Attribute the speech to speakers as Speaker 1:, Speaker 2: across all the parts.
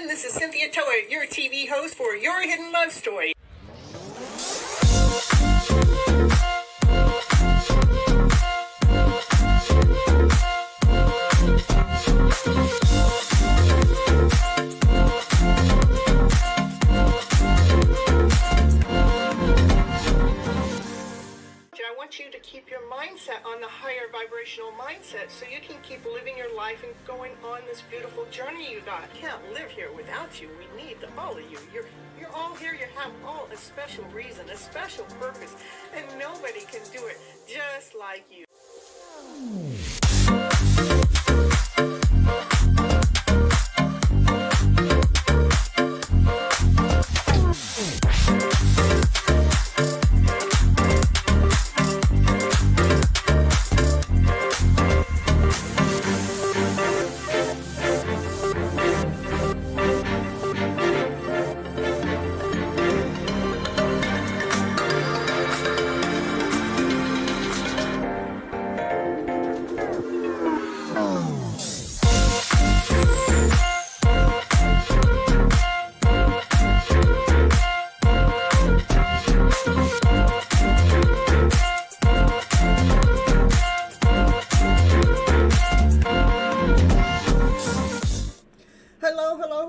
Speaker 1: This is Cynthia Toet, your TV host for Your Hidden Love Story. I want you to keep your mindset on the higher vibrational mindset so you can keep living your life and going on this beautiful journey you got. I can't live here without you. We need all of you. You're all here. You have all a special reason, a special purpose, and nobody can do it just like you.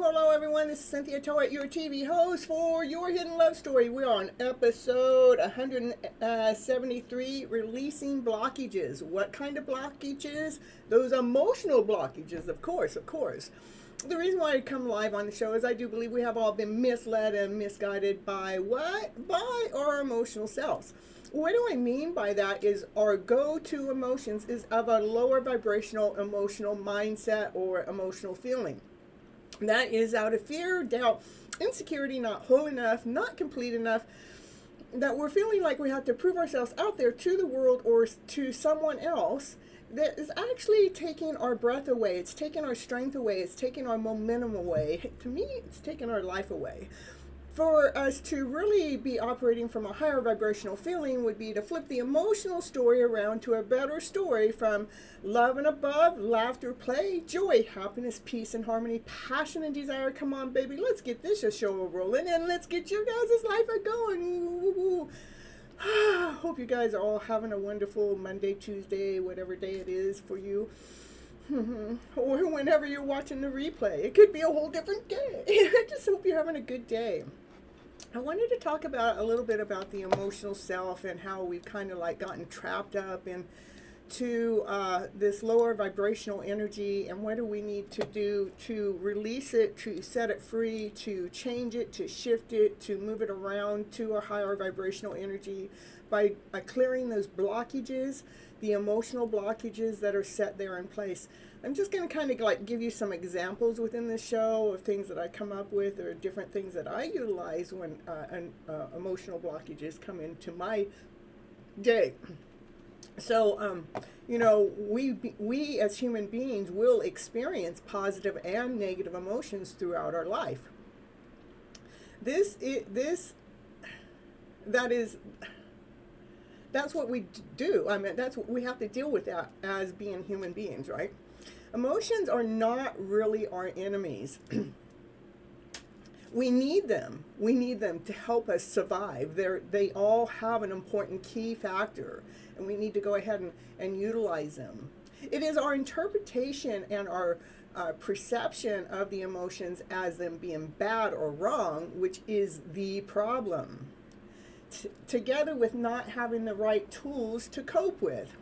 Speaker 1: Hello everyone, this is Cynthia Toet, your TV host for Your Hidden Love Story. We're on episode 173, Releasing Blockages. What kind of blockages? Those emotional blockages, of course. The reason why I come live on the show is I do believe we have all been misled and misguided by what? By our emotional selves. What do I mean by that is our go-to emotions is of a lower vibrational emotional mindset or emotional feeling. That is out of fear, doubt, insecurity, not whole enough, not complete enough, that we're feeling like we have to prove ourselves out there to the world or to someone else. That is actually taking our breath away. It's taking our strength away. It's taking our momentum away. To me, it's taking our life away. For us to really be operating from a higher vibrational feeling would be to flip the emotional story around to a better story from love and above, laughter, play, joy, happiness, peace, and harmony, passion, and desire. Come on, baby, let's get this show rolling and let's get your guys' life going. Ooh. Hope you guys are all having a wonderful Monday, Tuesday, whatever day it is for you. Or whenever you're watching the replay. It could be a whole different day. I just hope you're having a good day. I wanted to talk about a little bit about the emotional self and how we've kind of like gotten trapped up into this lower vibrational energy, and what do we need to do to release it, to set it free, to change it, to shift it, to move it around to a higher vibrational energy by clearing those blockages, the emotional blockages that are set there in place. I'm just going to kind of like give you some examples within the show of things that I come up with, or different things that I utilize when emotional blockages come into my day. So, you know, we as human beings will experience positive and negative emotions throughout our life. That's what we do. I mean, that's what we have to deal with, that as being human beings, right? Emotions are not really our enemies. We need them. We need them to help us survive. They all have an important key factor, and we need to go ahead and utilize them. It is our interpretation and our perception of the emotions as them being bad or wrong, which is the problem. Together with not having the right tools to cope with.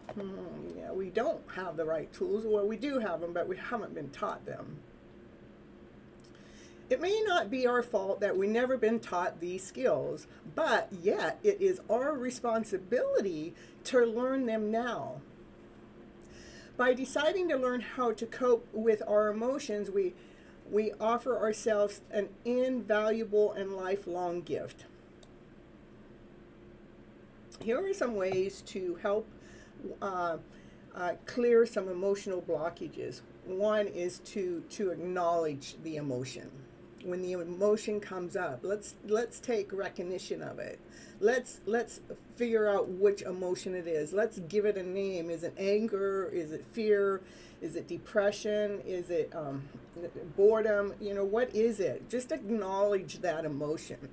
Speaker 1: Yeah, we don't have the right tools, or we do have them, but we haven't been taught them. It may not be our fault that we've never been taught these skills, but yet it is our responsibility to learn them now. By deciding to learn how to cope with our emotions, we offer ourselves an invaluable and lifelong gift. Here are some ways to help clear some emotional blockages. One is to acknowledge the emotion. When the emotion comes up, let's take recognition of it. Let's figure out which emotion it is. Let's give it a name. Is it anger? Is it fear? Is it depression? Is it boredom? You know, what is it? Just acknowledge that emotion.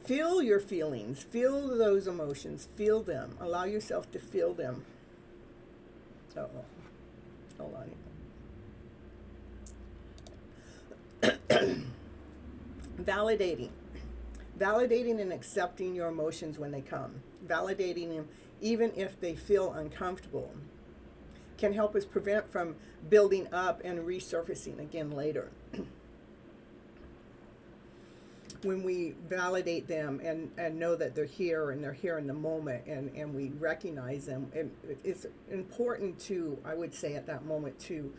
Speaker 1: Feel your feelings. Feel those emotions. Feel them. Allow yourself to feel them. Uh-oh. Hold on. Validating. Validating and accepting your emotions when they come. Validating them even if they feel uncomfortable can help us prevent from building up and resurfacing again later. When we validate them and know that they're here and they're here in the moment, and we recognize them, it's important to, I would say at that moment, to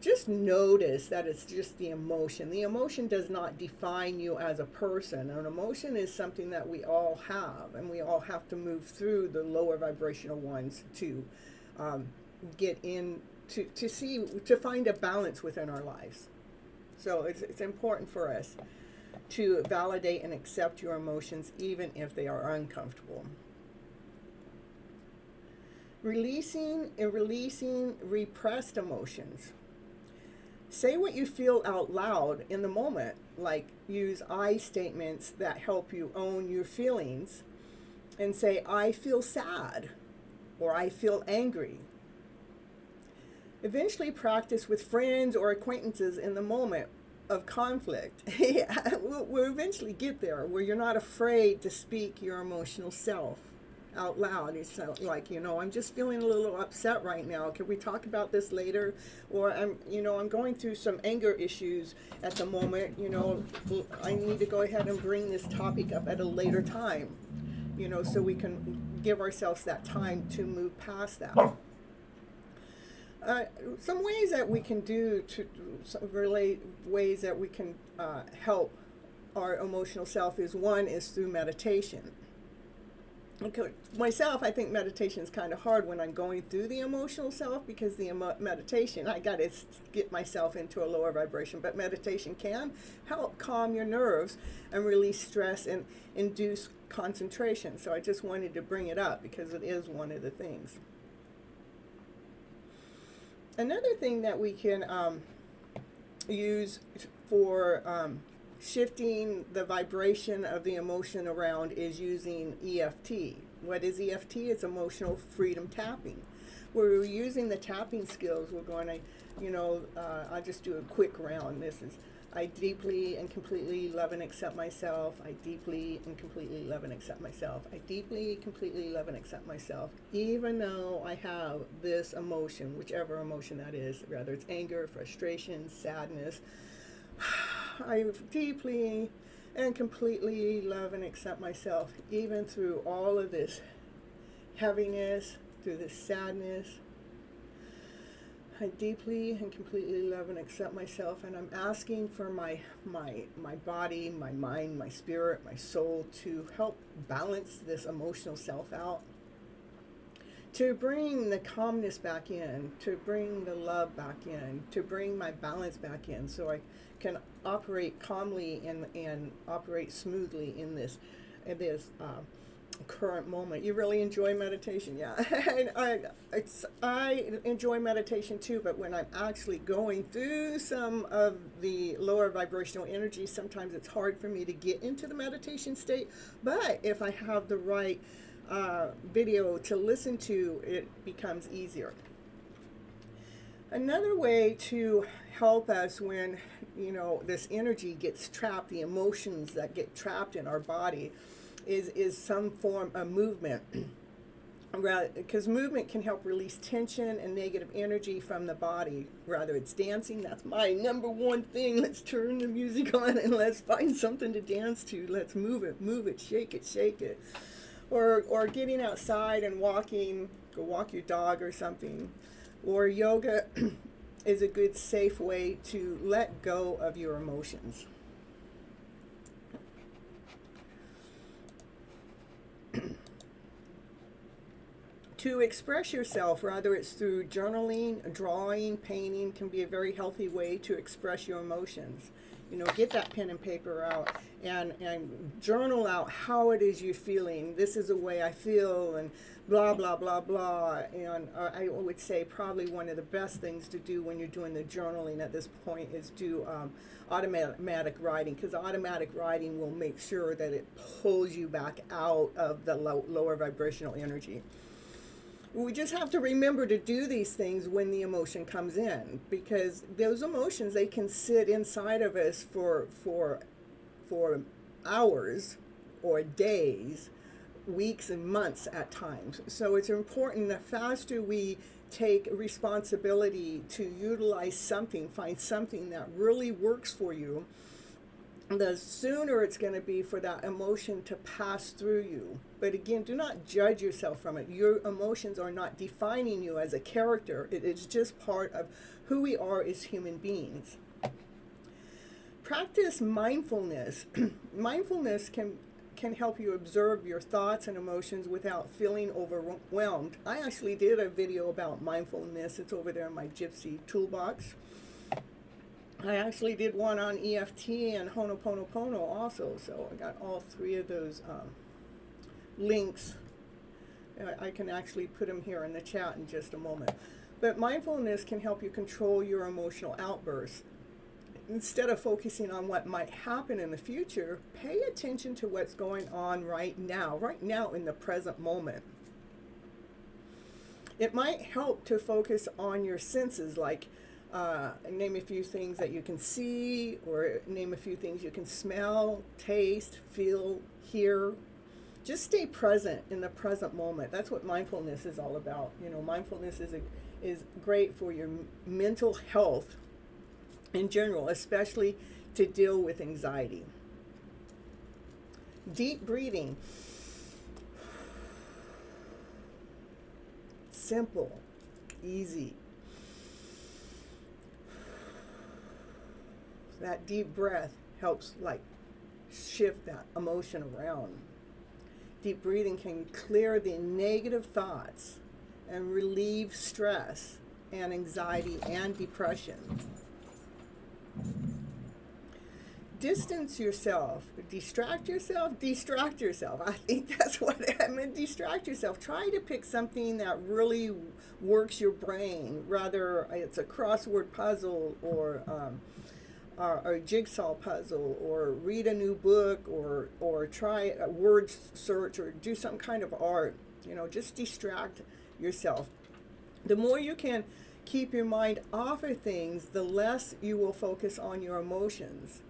Speaker 1: just notice that it's just the emotion. The emotion does not define you as a person. An emotion is something that we all have, and we all have to move through the lower vibrational ones to get in, to find a balance within our lives. So it's important for us to validate and accept your emotions even if they are uncomfortable. Releasing repressed emotions. Say what you feel out loud in the moment, like use I statements that help you own your feelings, and say, I feel sad, or I feel angry. Eventually practice with friends or acquaintances in the moment of conflict. Yeah, we'll eventually get there where you're not afraid to speak your emotional self out loud. It's like, you know, I'm just feeling a little upset right now. Can we talk about this later? Or I'm going through some anger issues at the moment. You know, I need to go ahead and bring this topic up at a later time. You know, so we can give ourselves that time to move past that. Some ways that we can ways that we can help our emotional self is, one is through meditation. Okay, myself, I think meditation is kind of hard when I'm going through the emotional self, because the meditation, I got to get myself into a lower vibration, but meditation can help calm your nerves and release stress and induce concentration. So I just wanted to bring it up because it is one of the things. Another thing that we can use for shifting the vibration of the emotion around is using EFT. What is EFT? It's emotional freedom tapping. We're using the tapping skills. We're going to, I'll just do a quick round. This is, I deeply and completely love and accept myself. I deeply and completely love and accept myself. I deeply, completely love and accept myself, even though I have this emotion, whichever emotion that is, whether it's anger, frustration, sadness. I deeply and completely love and accept myself, even through all of this heaviness, through this sadness. I deeply and completely love and accept myself, and I'm asking for my body, my mind, my spirit, my soul to help balance this emotional self out, to bring the calmness back in, to bring the love back in, to bring my balance back in, so I can operate calmly and operate smoothly in this current moment. You really enjoy meditation? Yeah. And I enjoy meditation too, but when I'm actually going through some of the lower vibrational energy, sometimes it's hard for me to get into the meditation state. But if I have the right video to listen to, it becomes easier. Another way to help us when this energy gets trapped, the emotions that get trapped in our body, is some form of movement. Because movement can help release tension and negative energy from the body. Rather it's dancing, that's my number one thing. Let's turn the music on and let's find something to dance to. Let's move it, shake it. Or getting outside and walking, go walk your dog or something. Or yoga is a good, safe way to let go of your emotions. To express yourself, whether it's through journaling, drawing, painting, can be a very healthy way to express your emotions. Get that pen and paper out and journal out how it is you're feeling. This is the way I feel, and blah, blah, blah, blah. And I would say probably one of the best things to do when you're doing the journaling at this point is do automatic writing, because automatic writing will make sure that it pulls you back out of the lower vibrational energy. We just have to remember to do these things when the emotion comes in, because those emotions, they can sit inside of us for hours or days, weeks and months at times. So it's important, the faster we take responsibility to utilize something, find something that really works for you, the sooner it's going to be for that emotion to pass through you. But again, do not judge yourself from it. Your emotions are not defining you as a character. It is just part of who we are as human beings. Practice mindfulness. Mindfulness can help you observe your thoughts and emotions without feeling overwhelmed. I actually did a video about mindfulness. It's over there in my Gypsy toolbox. I actually did one on EFT and Ho'oponopono also, so I got all three of those links. I can actually put them here in the chat in just a moment. But mindfulness can help you control your emotional outbursts. Instead of focusing on what might happen in the future, pay attention to what's going on right now in the present moment. It might help to focus on your senses, like name a few things that you can see, or name a few things you can smell, taste, feel, hear. Just stay present in the present moment. That's what mindfulness is all about. Mindfulness is great for your mental health in general, especially to deal with anxiety. Deep breathing. Simple, easy. That deep breath helps shift that emotion around. Deep breathing can clear the negative thoughts and relieve stress and anxiety and depression. Distance yourself, distract yourself. I think that's what I meant, distract yourself. Try to pick something that really works your brain, whether it's a crossword puzzle or a jigsaw puzzle, or read a new book, or try a word search, or do some kind of art. Just distract yourself. The more you can keep your mind off of things, the less you will focus on your emotions.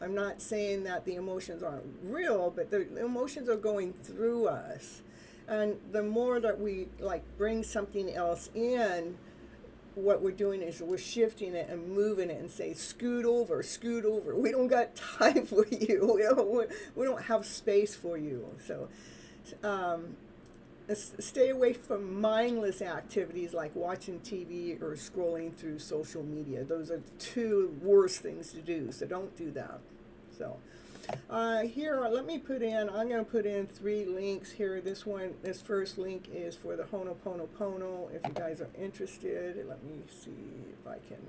Speaker 1: I'm not saying that the emotions aren't real, but the emotions are going through us. And the more that we bring something else in, what we're doing is we're shifting it and moving it and say, scoot over, scoot over. We don't got time for you. We don't have space for you. So stay away from mindless activities like watching TV or scrolling through social media. Those are the two worst things to do, so don't do that. So here, let me I'm going to put in 3 links here. This first link is for the Ho'oponopono. If you guys are interested, let me see if I can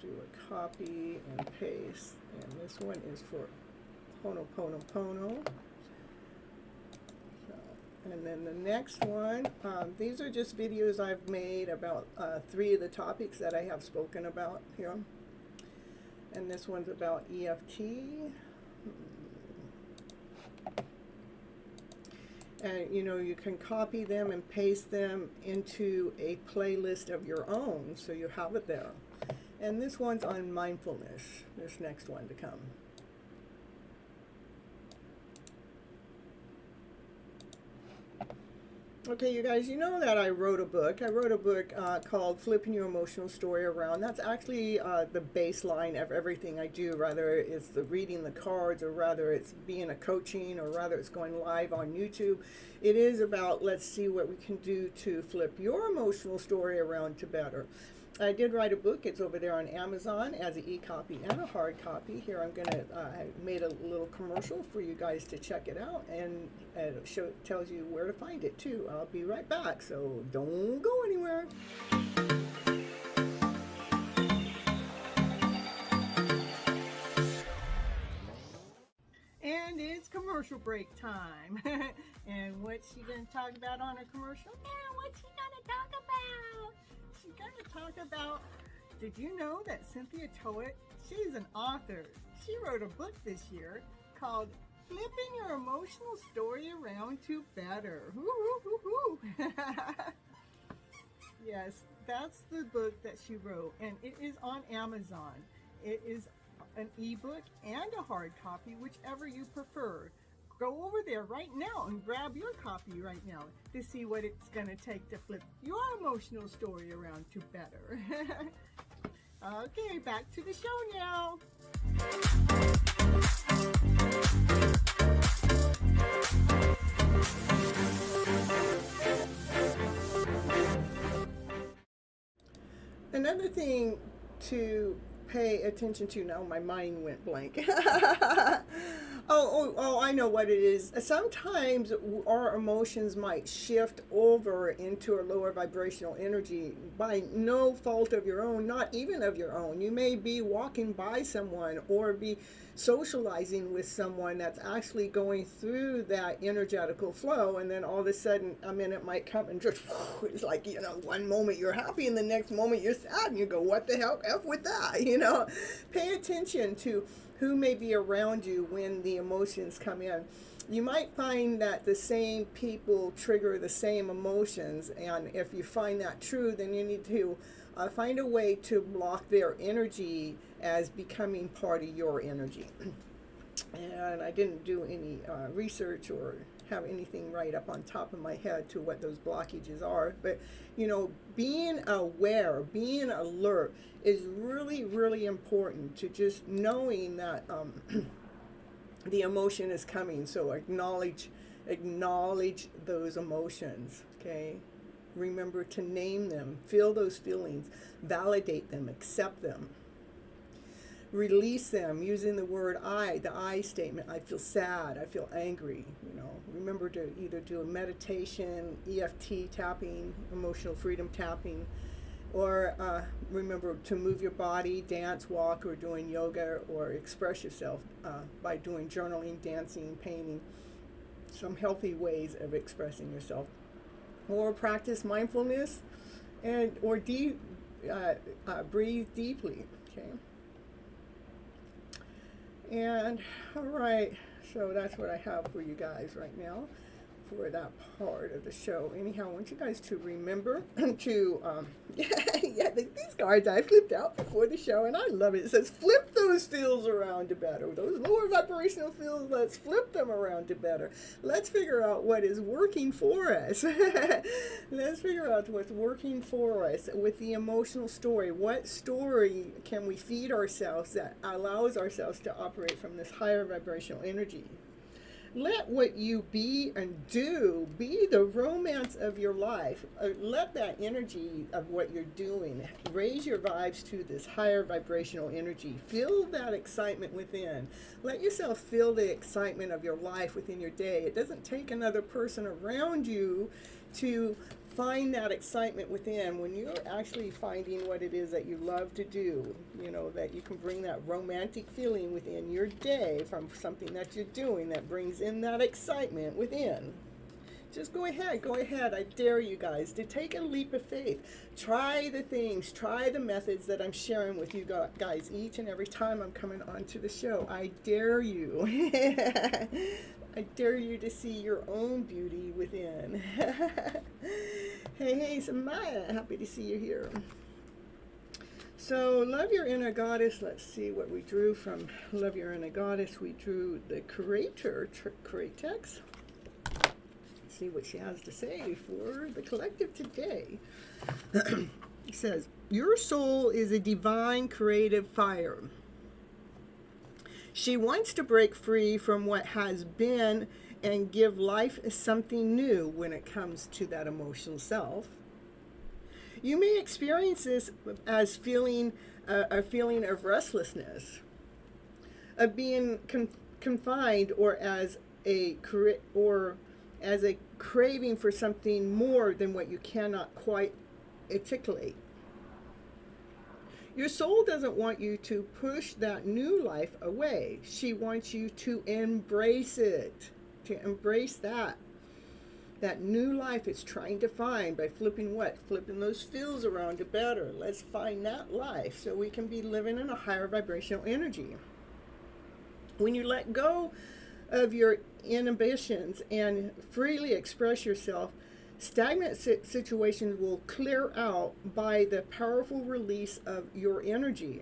Speaker 1: do a copy and paste. And this one is for Ho'oponopono. And then the next one, these are just videos I've made about 3 of the topics that I have spoken about here. And this one's about EFT. And you can copy them and paste them into a playlist of your own, so you have it there. And this one's on mindfulness, this next one to come. Okay, you guys, you know that I wrote a book. I wrote a book called Flipping Your Emotional Story Around. That's actually the baseline of everything I do, whether it's the reading the cards, or rather it's being a coaching, or rather it's going live on YouTube. It is about, let's see what we can do to flip your emotional story around to better. I did write a book. It's over there on Amazon as an e-copy and a hard copy. Here I made a little commercial for you guys to check it out, and it tells you where to find it too. I'll be right back, so don't go anywhere. And it's commercial break time. And what's she going to talk about on her commercial? Yeah, what's she going to talk about? She's going to talk about, did you know that Cynthia Toet, she's an author. She wrote a book this year called Flipping Your Emotional Story Around to Better. Yes, that's the book that she wrote, and it is on Amazon. It is an ebook and a hard copy, whichever you prefer. Go over there right now and grab your copy right now to see what it's going to take to flip your emotional story around to better. Okay, back to the show now. Another thing to pay attention to, now my mind went blank. Oh, I know what it is. Sometimes our emotions might shift over into a lower vibrational energy by no fault of your own, not even of your own. You may be walking by someone or be socializing with someone that's actually going through that energetical flow, and then all of a sudden a minute might come and just, it's like, one moment you're happy and the next moment you're sad, and you go, what the hell F with that? Pay attention to who may be around you when the emotions come in. You might find that the same people trigger the same emotions, and if you find that true, then you need to find a way to block their energy as becoming part of your energy. And I didn't do any research or have anything right up on top of my head to what those blockages are, but being aware, being alert is really, really important, to just knowing that the emotion is coming. So acknowledge those emotions. Okay, remember to name them, feel those feelings, validate them, accept them, release them using the word I, the I statement. I feel sad, I feel angry. Remember to either do a meditation, EFT tapping, emotional freedom tapping, or remember to move your body, dance, walk, or doing yoga, or express yourself by doing journaling, dancing, painting, some healthy ways of expressing yourself. Or practice mindfulness, or breathe deeply. Okay. And all right, so that's what I have for you guys right now for that part of the show. Anyhow, I want you guys to remember to, these cards I flipped out before the show, and I love it. It says, flip those fields around to better. Those lower vibrational fields, let's flip them around to better. Let's figure out what is working for us. Let's figure out what's working for us with the emotional story. What story can we feed ourselves that allows ourselves to operate from this higher vibrational energy? Let what you be and do be the romance of your life. Let that energy of what you're doing raise your vibes to this higher vibrational energy. Feel that excitement within. Let yourself feel the excitement of your life within your day. It doesn't take another person around you to find that excitement within. When you're actually finding what it is that you love to do, that you can bring that romantic feeling within your day from something that you're doing that brings in that excitement within. Just go ahead. I dare you guys to take a leap of faith. Try the things, try the methods that I'm sharing with you guys each and every time I'm coming onto the show. I dare you. I dare you to see your own beauty within. Hey, Samaya, happy to see you here. So, Love Your Inner Goddess. Let's see what we drew from Love Your Inner Goddess. We drew the Curator text. See what she has to say for the collective today. It says, your soul is a divine creative fire. She wants to break free from what has been and give life something new when it comes to that emotional self. You may experience this as a feeling of restlessness, of being confined, or as a craving for something more than what you cannot quite articulate. Your soul doesn't want you to push that new life away. She wants you to embrace it, to embrace that new life it's trying to find by flipping what? Flipping those fields around to better. Let's find that life so we can be living in a higher vibrational energy. When you let go of your inhibitions and freely express yourself, stagnant situations will clear out by the powerful release of your energy,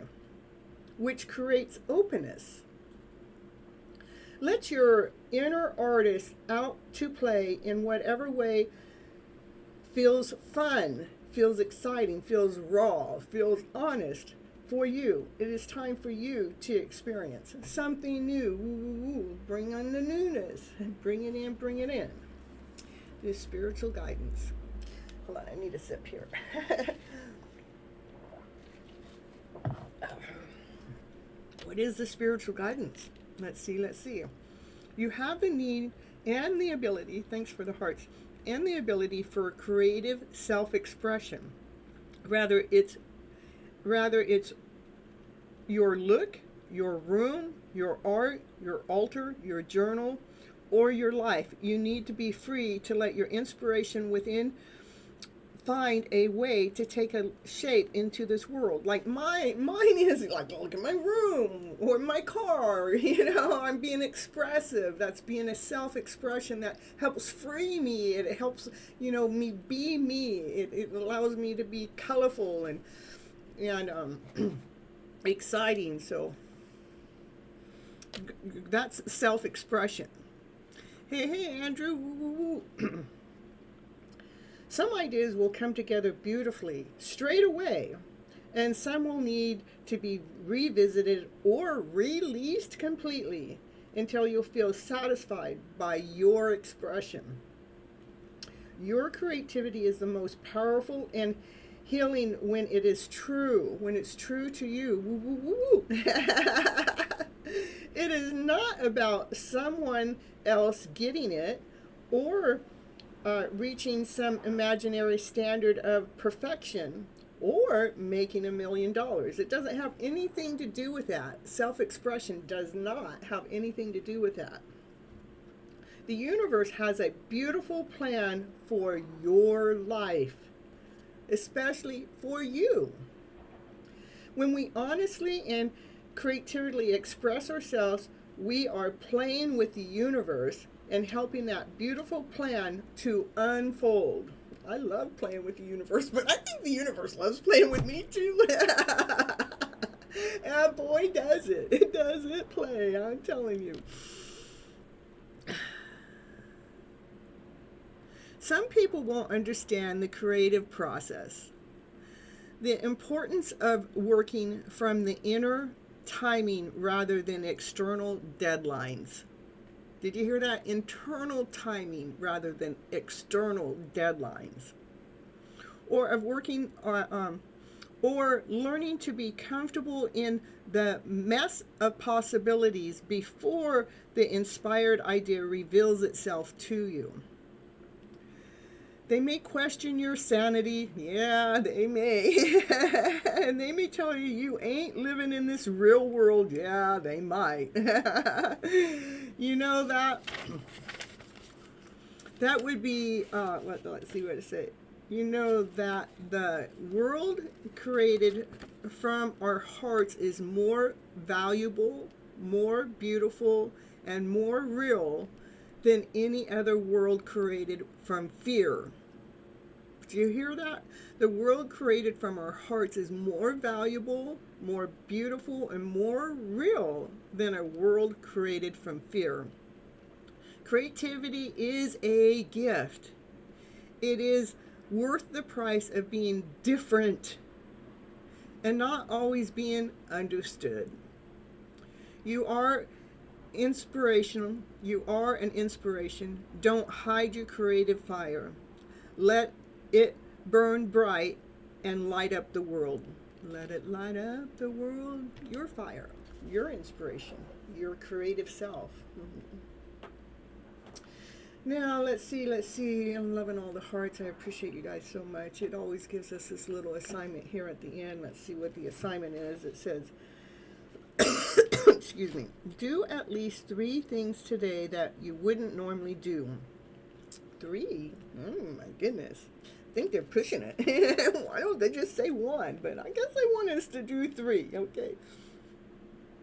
Speaker 1: which creates openness. Let your inner artist out to play in whatever way feels fun, feels exciting, feels raw, feels honest for you. It is time for you to experience something new. Woo. Bring on the newness. Bring it in, bring it in. This spiritual guidance. Hold on, I need a sip here. What is the spiritual guidance? Let's see. You have the need and the ability, thanks for the hearts, and the ability for creative self-expression. Rather it's your look, your room, your art, your altar, your journal, or your life. You need to be free to let your inspiration within find a way to take a shape into this world. Like mine is like, look at my room or my car, I'm being expressive. That's being a self-expression that helps free me. It helps, me be me. It allows me to be colorful and exciting. So that's self-expression. Hey, Andrew. Woo. Some ideas will come together beautifully straight away, and some will need to be revisited or released completely until you'll feel satisfied by your expression. Your creativity is the most powerful and healing when it is true, when it's true to you. Woo. It is not about someone else getting it or reaching some imaginary standard of perfection or making $1 million. It doesn't have anything to do with that. Self-expression does not have anything to do with that. The universe has a beautiful plan for your life, especially for you. When we honestly and creatively express ourselves, we are playing with the universe and helping that beautiful plan to unfold. I love playing with the universe, but I think the universe loves playing with me too. And boy, does it. It does it play, I'm telling you. Some people won't understand the creative process. The importance of working from the inner timing rather than external deadlines. Did you hear that? Internal timing rather than external deadlines. Or of working or learning to be comfortable in the mess of possibilities before the inspired idea reveals itself to you. They may question your sanity. Yeah, they may. And they may tell you you ain't living in this real world. Yeah, they might. You know that? That would be, let's see what to say. You know that the world created from our hearts is more valuable, more beautiful, and more real than any other world created from fear. Do you hear that? The world created from our hearts is more valuable, more beautiful, and more real than a world created from fear. Creativity is a gift. It is worth the price of being different and not always being understood. You are inspirational. You are an inspiration. Don't hide your creative fire. Let it burn bright and light up the world. Let it light up the world. Your fire, your inspiration, your creative self. Now, let's see. I'm loving all the hearts. I appreciate you guys so much. It always gives us this little assignment here at the end. Let's see what the assignment is. It says, excuse me, do at least 3 things today that you wouldn't normally do. 3? Oh, my goodness. I think they're pushing it. Why don't they just say 1? But I guess they want us to do 3. Okay.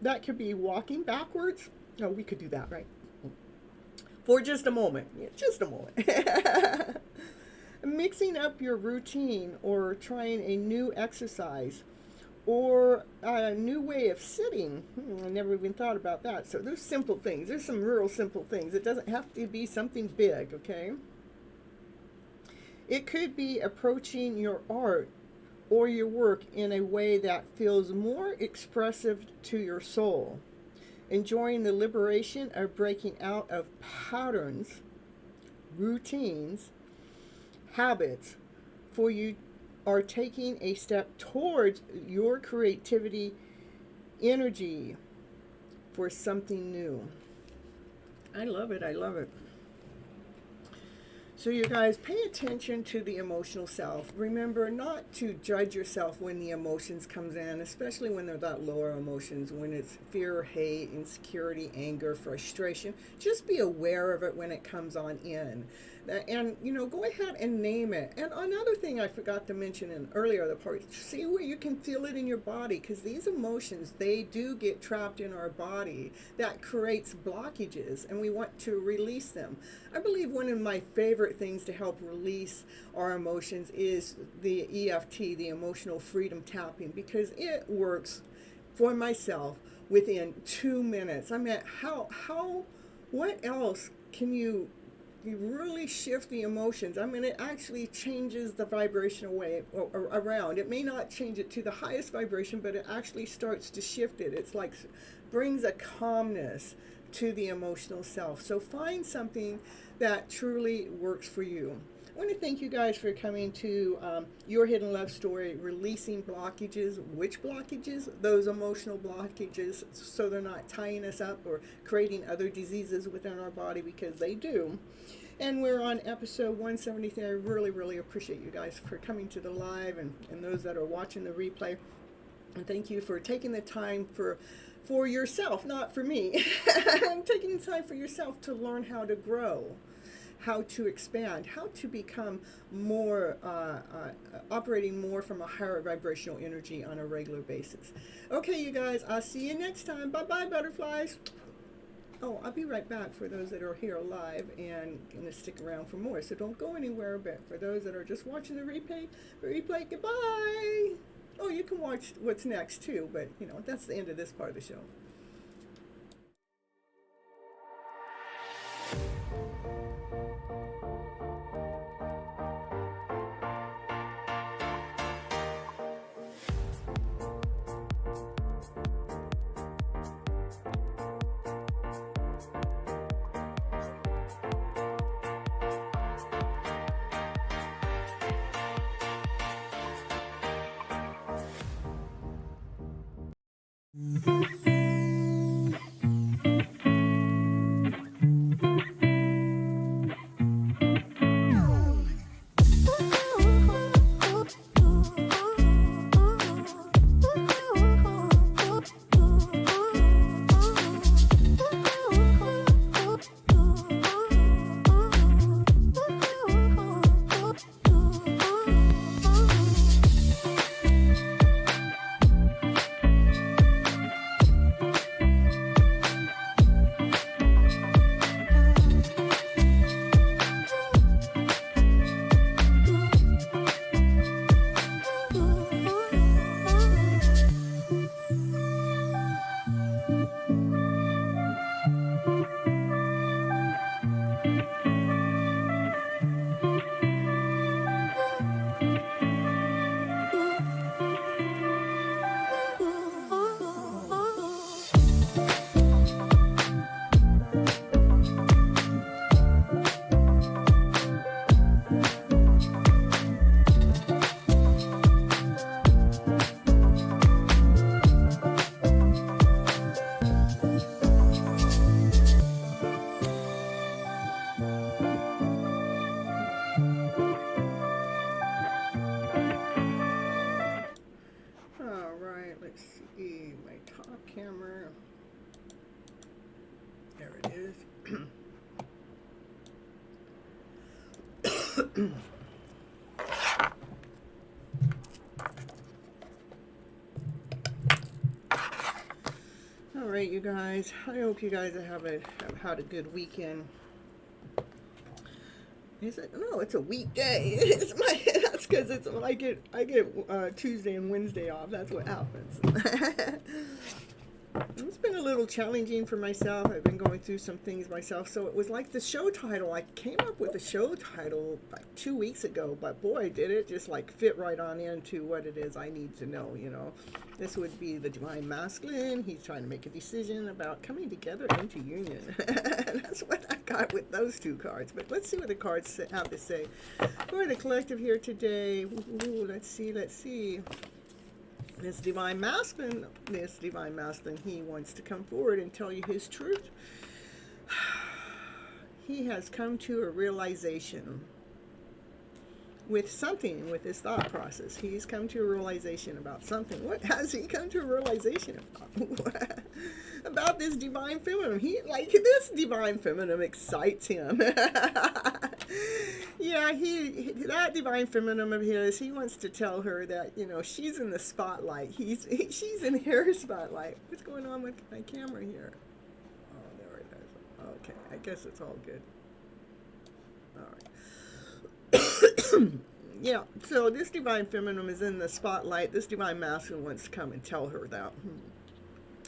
Speaker 1: That could be walking backwards. Oh, we could do that, right? For just a moment. Yeah, just a moment. Mixing up your routine or trying a new exercise or a new way of sitting. I never even thought about that. So there's simple things. There's some real simple things. It doesn't have to be something big, okay? It could be approaching your art or your work in a way that feels more expressive to your soul. Enjoying the liberation of breaking out of patterns, routines, habits, for you are taking a step towards your creativity energy for something new. I love it. I love it. So you guys, pay attention to the emotional self. Remember not to judge yourself when the emotions comes in, especially when they're that lower emotions, when it's fear, hate, insecurity, anger, frustration. Just be aware of it when it comes on in. And, go ahead and name it. And another thing I forgot to mention in earlier the part, see where you can feel it in your body, because these emotions, they do get trapped in our body. That creates blockages, and we want to release them. I believe one of my favorite things to help release our emotions is the EFT, the emotional freedom tapping, because it works for myself within 2 minutes. I mean, what else can you really shift the emotions? I mean, it actually changes the vibrational wave around. It may not change it to the highest vibration, but it actually starts to shift it. It's like brings a calmness to the emotional self. So find something that truly works for you. I want to thank you guys for coming to Your Hidden Love Story, releasing blockages. Which blockages? Those emotional blockages, so they're not tying us up or creating other diseases within our body, because they do. And we're on episode 173. I really, really appreciate you guys for coming to the live, and those that are watching the replay. And thank you for taking the time for yourself, not for me. Taking the time for yourself to learn how to grow. how to expand, how to become more, operating more from a higher vibrational energy on a regular basis. Okay, you guys, I'll see you next time. Bye-bye, butterflies. Oh, I'll be right back for those that are here live and gonna stick around for more. So don't go anywhere. But for those that are just watching the replay, goodbye. Oh, you can watch what's next too. But you know, that's the end of this part of the show. Camera. There it is. All right, you guys. I hope you guys have had a good weekend. Is it? No, it's a weekday. It's my. That's because it's I get Tuesday and Wednesday off. That's what happens. It's been a little challenging for myself. I've been going through some things myself. So it was like the show title. I came up with a show title like 2 weeks ago, but boy, did it just like fit right on into what it is I need to know, you know. This would be the divine masculine. He's trying to make a decision about coming together into union. That's what I got with those two cards. But let's see what the cards have to say. For the collective here today. Ooh, let's see. This divine masculine, he wants to come forward and tell you his truth. He has come to a realization with something, with his thought process. He's come to a realization about something. What has he come to a realization about? About this divine feminine. This divine feminine excites him. Yeah, that divine feminine of his, he wants to tell her that, you know, she's in the spotlight. She's in her spotlight. What's going on with my camera here? Oh, there it is. Okay, I guess it's all good. All right. Yeah, so this divine feminine is in the spotlight. This divine masculine wants to come and tell her that.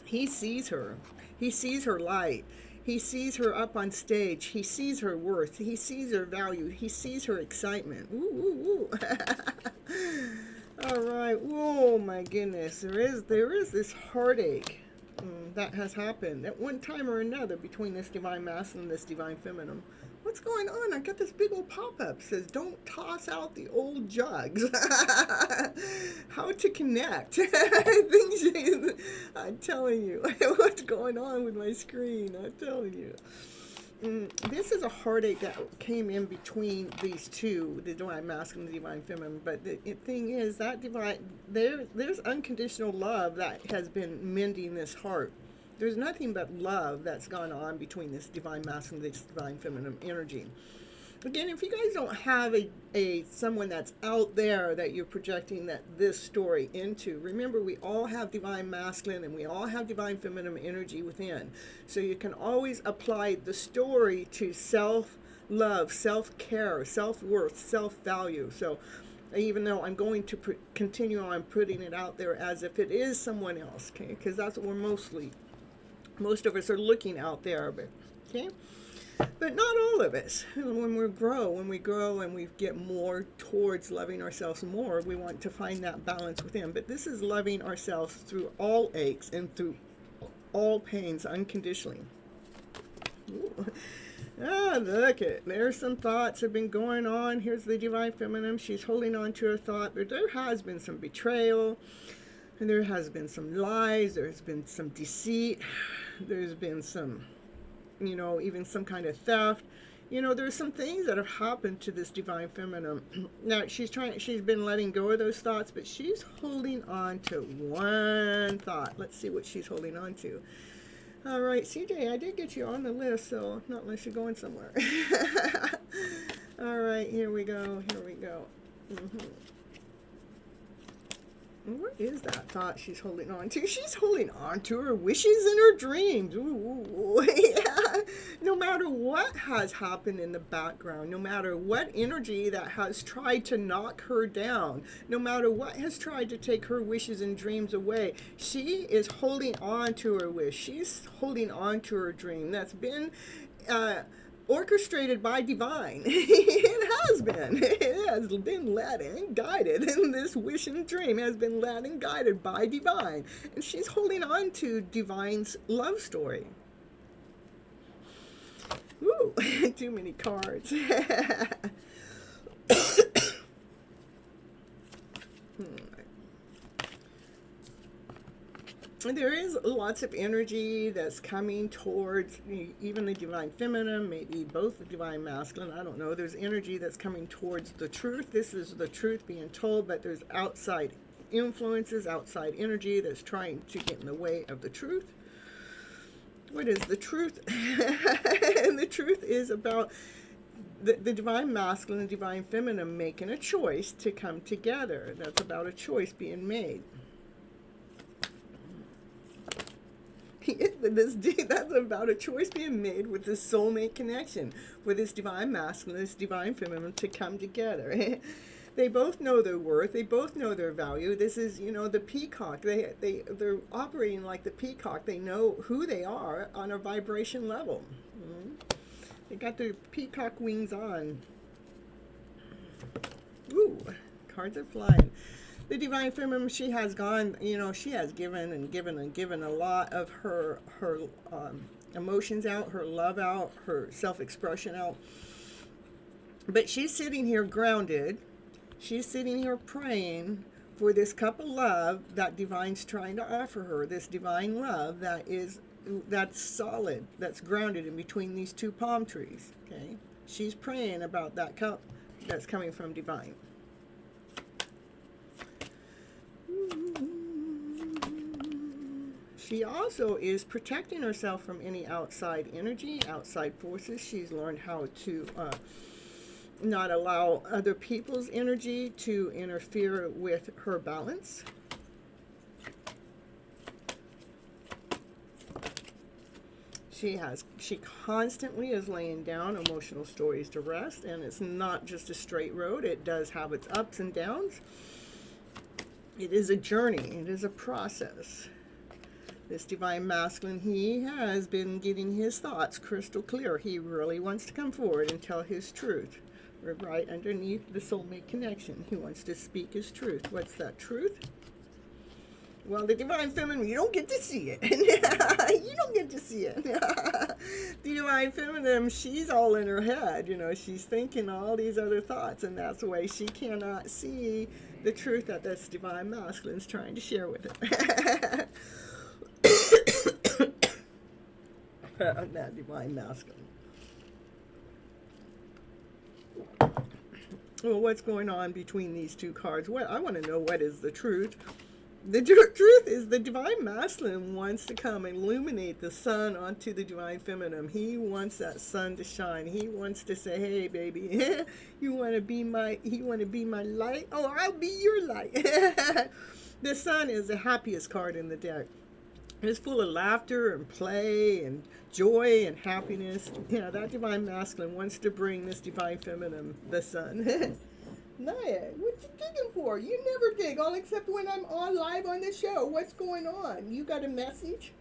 Speaker 1: He sees her. He sees her light. He sees her up on stage. He sees her worth. He sees her value. He sees her excitement. Ooh, ooh, ooh. All right. Oh my goodness. There is this heartache that has happened at one time or another between this divine masculine and this divine feminine. What's going on? I got this big old pop-up says, don't toss out the old jugs. How to connect. I'm telling you. What's going on with my screen? I'm telling you. This is a heartache that came in between these two, the divine masculine and the divine feminine. But the thing is, that there's unconditional love that has been mending this heart. There's nothing but love that's gone on between this divine masculine and this divine feminine energy. Again, if you guys don't have a someone that's out there that you're projecting this story into, remember we all have divine masculine and we all have divine feminine energy within. So you can always apply the story to self-love, self-care, self-worth, self-value. So even though I'm going to continue on putting it out there as if it is someone else, okay? Because that's what most of us are looking out there, but okay? But not all of us. When we grow and we get more towards loving ourselves more, we want to find that balance within. But this is loving ourselves through all aches and through all pains unconditionally. Ooh. Ah, look it. There's some thoughts have been going on. Here's the divine feminine. She's holding on to her thought, but there has been some betrayal, and there has been some lies. There's been some deceit. There's been some, even some kind of theft. There's some things that have happened to this divine feminine. Now, she's been letting go of those thoughts, but she's holding on to one thought. Let's see what she's holding on to. All right, CJ, I did get you on the list, so not unless you're going somewhere. All right, here we go. What is that thought she's holding on to? She's holding on to her wishes and her dreams. Ooh, yeah. No matter what has happened in the background, no matter what energy that has tried to knock her down, no matter what has tried to take her wishes and dreams away, she is holding on to her wish. She's holding on to her dream that's been orchestrated by divine. It has been led and guided, and this wish and dream has been led and guided by divine, and she's holding on to divine's love story. Ooh, too many cards. There is lots of energy that's coming towards even the divine feminine, maybe both the divine masculine, I don't know. There's energy that's coming towards the truth. This is the truth being told, but there's outside influences, outside energy that's trying to get in the way of the truth. What is the truth? And the truth is about the divine masculine and divine feminine making a choice to come together. That's about a choice being made. That's about a choice being made with this soulmate connection, with this divine masculine, this divine feminine to come together. They both know their worth. They both know their value. This is, the peacock. They're operating like the peacock. They know who they are on a vibration level. They got their peacock wings on. Ooh, cards are flying. The divine feminine, she has gone, she has given and given and given a lot of her emotions out, her love out, her self-expression out. But she's sitting here grounded. She's sitting here praying for this cup of love that divine's trying to offer her, this divine love that's solid, that's grounded in between these two palm trees, okay? She's praying about that cup that's coming from divine. She also is protecting herself from any outside energy, outside forces. She's learned how to not allow other people's energy to interfere with her balance. She constantly is laying down emotional stories to rest, and it's not just a straight road. It does have its ups and downs. It is a journey. It is a process. This divine masculine, he has been getting his thoughts crystal clear. He really wants to come forward and tell his truth. We're right underneath the soulmate connection. He wants to speak his truth. What's that truth? Well, the divine feminine, you don't get to see it. You don't get to see it. The divine feminine, she's all in her head. She's thinking all these other thoughts, and that's why she cannot see the truth that this divine masculine is trying to share with her. That divine masculine. Well, what's going on between these two cards? I want to know what is the truth. The truth is, the divine masculine wants to come and illuminate the sun onto the divine feminine. He wants that sun to shine. He wants to say, "Hey, baby, you want to be my light? Oh, I'll be your light." The sun is the happiest card in the deck. It's full of laughter and play and joy and happiness. That divine masculine wants to bring this divine feminine the sun. Naya, what you digging for? You never dig, all except when I'm on live on the show. What's going on? You got a message?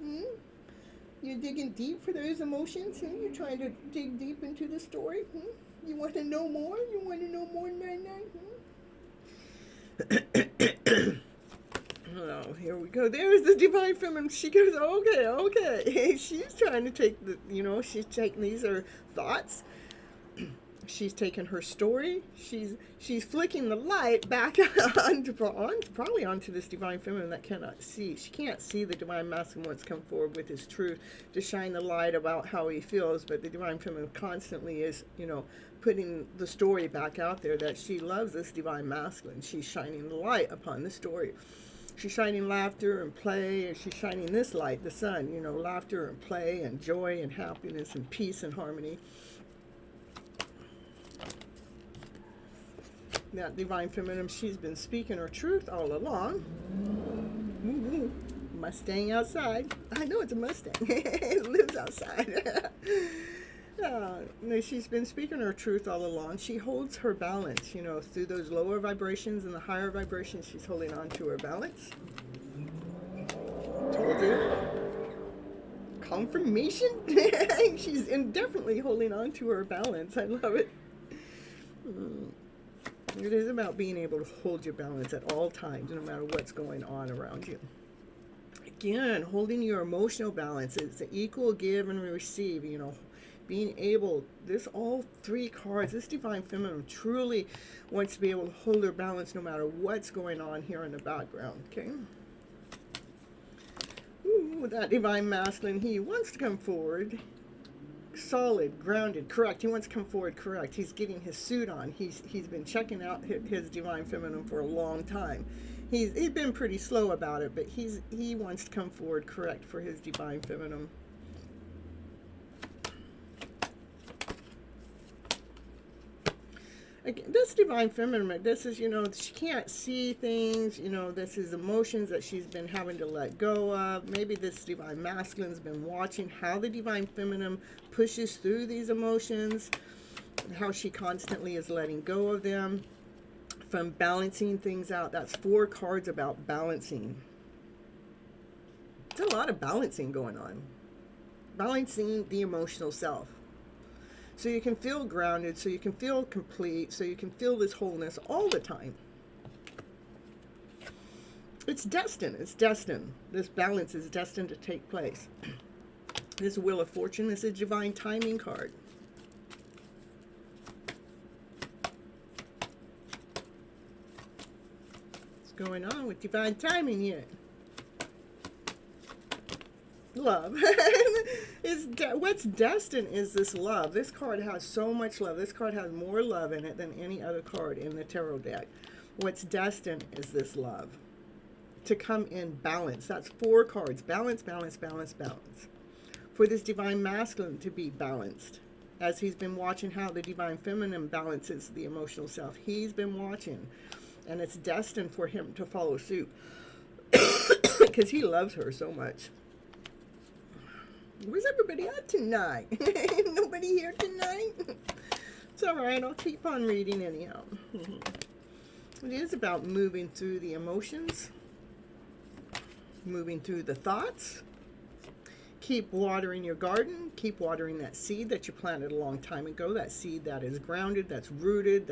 Speaker 1: You're digging deep for those emotions? You're trying to dig deep into the story? You want to know more? You want to know more, Naya? Oh, here we go. There's the divine feminine. She goes, okay. She's trying to take she's taking, these are thoughts. She's taken her story. She's flicking the light back probably onto this divine feminine that cannot see. She can't see the divine masculine wants to come forward with his truth to shine the light about how he feels, but the divine feminine constantly is, putting the story back out there that she loves this divine masculine. She's shining the light upon the story. She's shining laughter and play, and she's shining this light, the sun, laughter and play and joy and happiness and peace and harmony. That divine feminine, she's been speaking her truth all along. Mustang outside. I know it's a Mustang. It lives outside. She's been speaking her truth all along. She holds her balance, through those lower vibrations and the higher vibrations. She's holding on to her balance. Told you. Confirmation. She's indefinitely holding on to her balance. I love it. It is about being able to hold your balance at all times, no matter what's going on around you. Again, holding your emotional balance. It's an equal give and receive, being able, all three cards, this divine feminine truly wants to be able to hold her balance no matter what's going on here in the background, okay? Ooh, that divine masculine, he wants to come forward. Solid, grounded, correct. He wants to come forward, correct. He's getting his suit on. He's been checking out his divine feminine for a long time. He's been pretty slow about it, but he wants to come forward, correct, for his divine feminine. Again, this divine feminine, this is, she can't see things, this is emotions that she's been having to let go of. Maybe this divine masculine's been watching how the divine feminine pushes through these emotions, how she constantly is letting go of them, from balancing things out. That's 4 cards about balancing. There's a lot of balancing going on. Balancing the emotional self. So you can feel grounded, so you can feel complete, so you can feel this wholeness all the time. It's destined. This balance is destined to take place. This Wheel of Fortune is a divine timing card. What's going on with divine timing here? Love. What's destined is this love. This card has so much love. This card has more love in it than any other card in the tarot deck. What's destined is this love to come in balance. That's 4 cards. Balance, balance, balance, balance. For this divine masculine to be balanced. As he's been watching how the divine feminine balances the emotional self. He's been watching. And it's destined for him to follow suit. Because he loves her so much. Where's everybody at tonight? Nobody here tonight? It's alright, I'll keep on reading anyhow. It is about moving through the emotions, moving through the thoughts. Keep watering your garden. Keep watering that seed that you planted a long time ago. That seed that is grounded, that's rooted,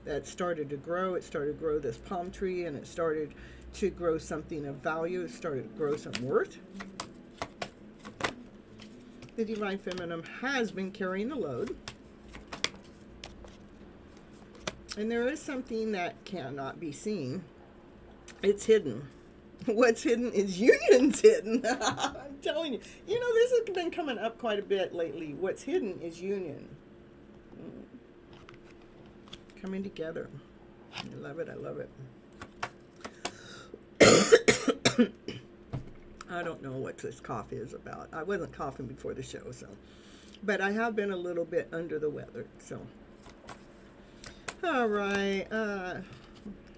Speaker 1: that started to grow. It started to grow this palm tree, and it started to grow something of value. It started to grow some worth. The divine feminine has been carrying the load. And there is something that cannot be seen. It's hidden. What's hidden is union's hidden. I'm telling you. This has been coming up quite a bit lately. What's hidden is union. Coming together. I love it. I love it. I don't know what this cough is about. I wasn't coughing before the show, so. But I have been a little bit under the weather, so. All right.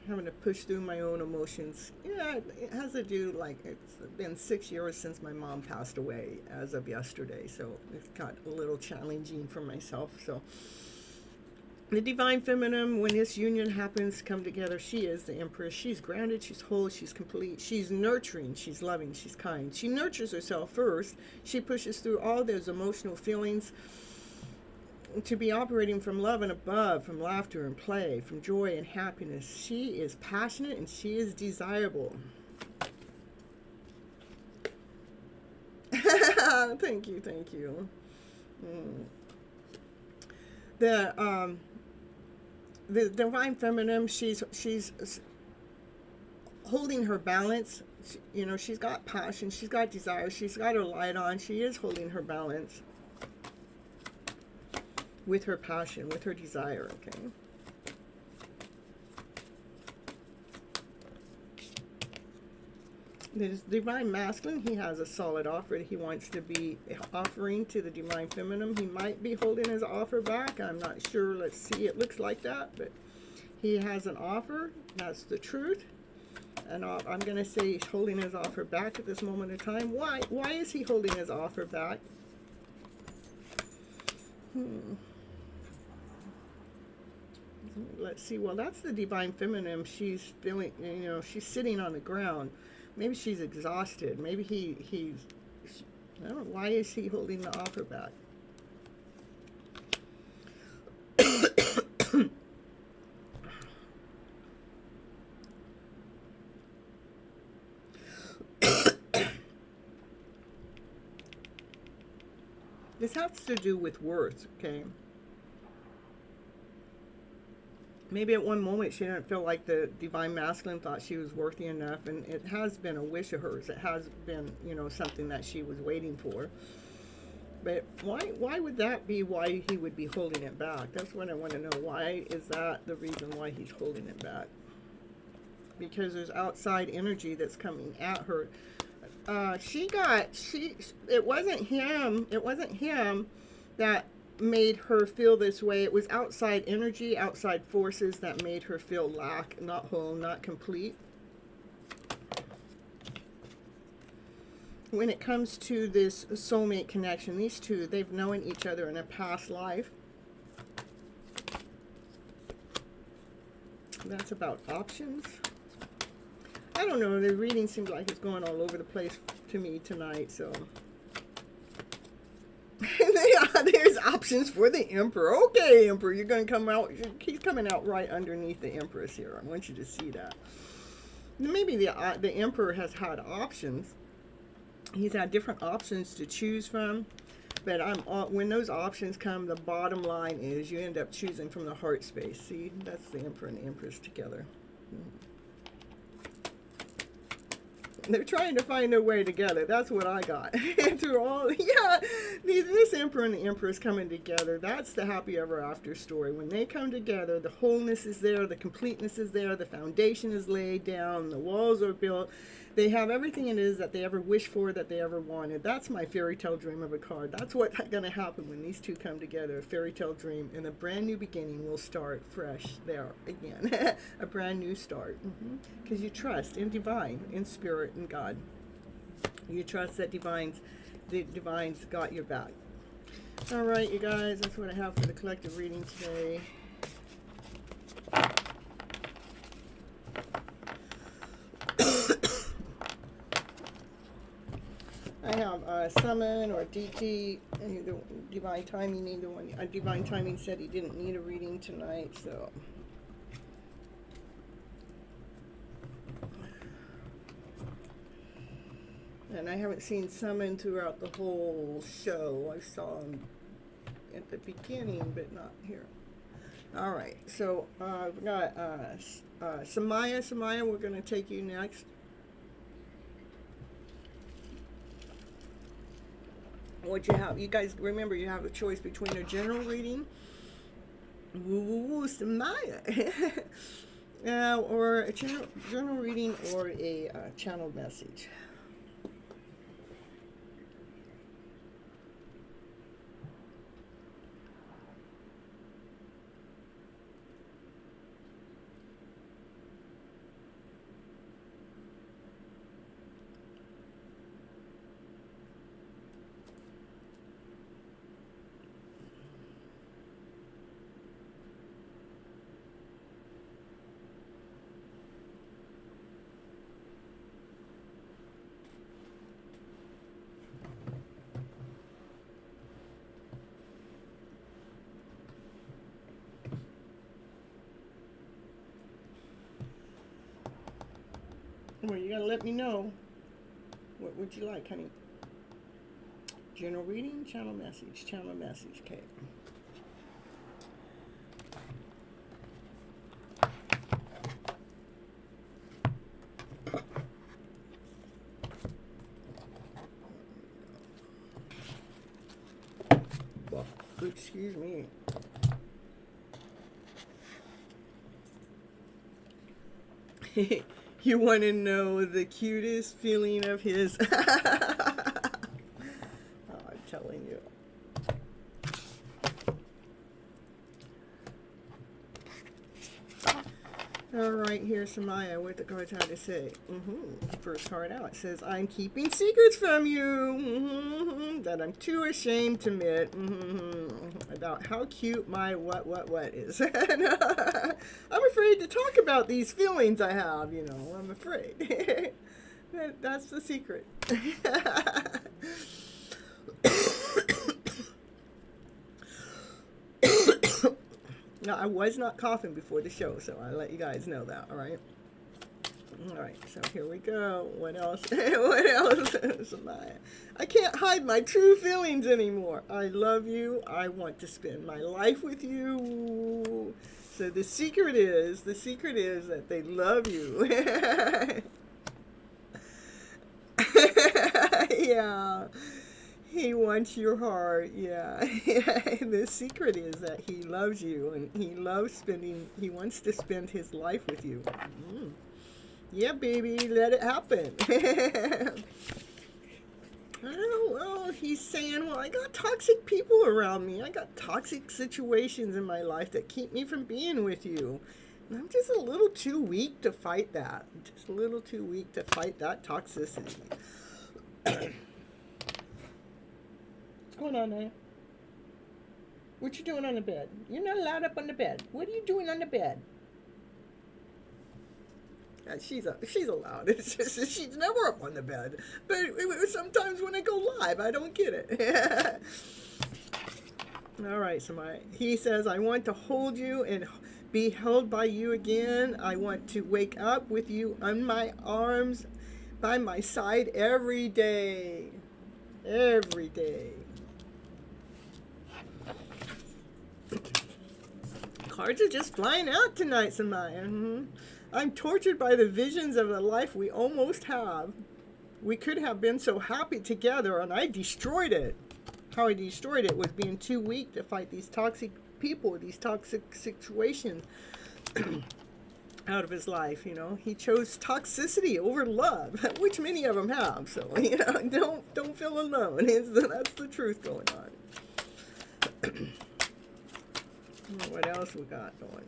Speaker 1: Having to push through my own emotions. Yeah, it has to do, like, it's been 6 years since my mom passed away as of yesterday, so it's got a little challenging for myself, so. The divine feminine, when this union happens, come together, she is the empress. She's grounded, she's whole, she's complete, she's nurturing, she's loving, she's kind. She nurtures herself first. She pushes through all those emotional feelings to be operating from love and above, from laughter and play, from joy and happiness. She is passionate and she is desirable. Thank you, thank you. The divine feminine, she's holding her balance. You know, she's got passion, she's got desire, she's got her light on. She is holding her balance with her passion, with her desire, okay? This divine masculine, he has a solid offer that he wants to be offering to the divine feminine. He might be holding his offer back. I'm not sure. Let's see. It looks like that, but he has an offer. That's the truth. And I'm going to say he's holding his offer back at this moment in time. Why? Why is he holding his offer back? Let's see. Well, that's the divine feminine. She's feeling, you know, she's sitting on the ground. Maybe she's exhausted. Maybe he's, I don't know, why is he holding the offer back? This has to do with worth, okay? Maybe at one moment she didn't feel like the divine masculine thought she was worthy enough, and it has been a wish of hers. It has been, you know, something that she was waiting for. But why would that be why he would be holding it back? That's what I want to know. Why is that the reason why he's holding it back? Because there's outside energy that's coming at her. It wasn't him that made her feel this way. It was outside energy, outside forces that made her feel lack, not whole, not complete. When it comes to this soulmate connection, these two, they've known each other in a past life. That's about options. I don't know, the reading seems like it's going all over the place to me tonight, so. There's options for the Emperor. Okay, Emperor, you're going to come out. He's coming out right underneath the Empress here. I want you to see that. Maybe the Emperor has had options. He's had different options to choose from. But when those options come, the bottom line is you end up choosing from the heart space. See, that's the Emperor and the Empress together. They're trying to find their way together. That's what I got. Through all, yeah, this Emperor and the Empress coming together, that's the happy ever after story. When they come together, the wholeness is there, the completeness is there, the foundation is laid down, the walls are built. They have everything it is that they ever wished for, that they ever wanted. That's my fairy tale dream of a card. That's what's going to happen when these two come together. A fairy tale dream, and a brand new beginning will start fresh there again. A brand new start. Because you trust in divine, in spirit, in God. You trust that the divine's got your back. All right, you guys, that's what I have for the collective reading today. I have summon or DT, either divine timing, either one. Divine timing said he didn't need a reading tonight, so. And I haven't seen summon throughout the whole show. I saw him at the beginning, but not here. All right, so we've got Samaya. Samaya, we're going to take you next. What you have, you guys remember you have a choice between a general reading, Samaya, or a general reading or a channeled message. Well, you gotta let me know. What would you like, honey? General reading, channel message, okay. Well, excuse me. You want to know the cutest feeling of his? Oh, I'm telling you. All right, here's Samaya, what the cards had to say. First card out, it says, I'm keeping secrets from you that I'm too ashamed to admit about how cute my what is. I'm afraid to talk about these feelings I have, you know, I'm afraid. That's the secret. Now, I was not coughing before the show, so I let you guys know that, all right? All right, so here we go. What else? What else? I can't hide my true feelings anymore. I love you. I want to spend my life with you. So the secret is that they love you. Yeah. He wants your heart, yeah. The secret is that he loves you and he wants to spend his life with you. Yeah, baby, let it happen. Oh, well, he's saying, well, I got toxic people around me. I got toxic situations in my life that keep me from being with you. And I'm just a little too weak to fight that. Just a little too weak to fight that toxicity. What's going on there? What you doing on the bed? You're not allowed up on the bed. What are you doing on the bed? She's allowed. It's just, she's never up on the bed. But sometimes when I go live, I don't get it. All right, Samaya. He says, I want to hold you and be held by you again. I want to wake up with you on my arms, by my side every day. Every day. Cards are just flying out tonight, Samaya. I'm tortured by the visions of the life we almost have. We could have been so happy together, and I destroyed it. How I destroyed it was being too weak to fight these toxic people, these toxic situations out of his life, you know. He chose toxicity over love, which many of them have. So, you know, don't feel alone. That's the truth going on. What else we got going?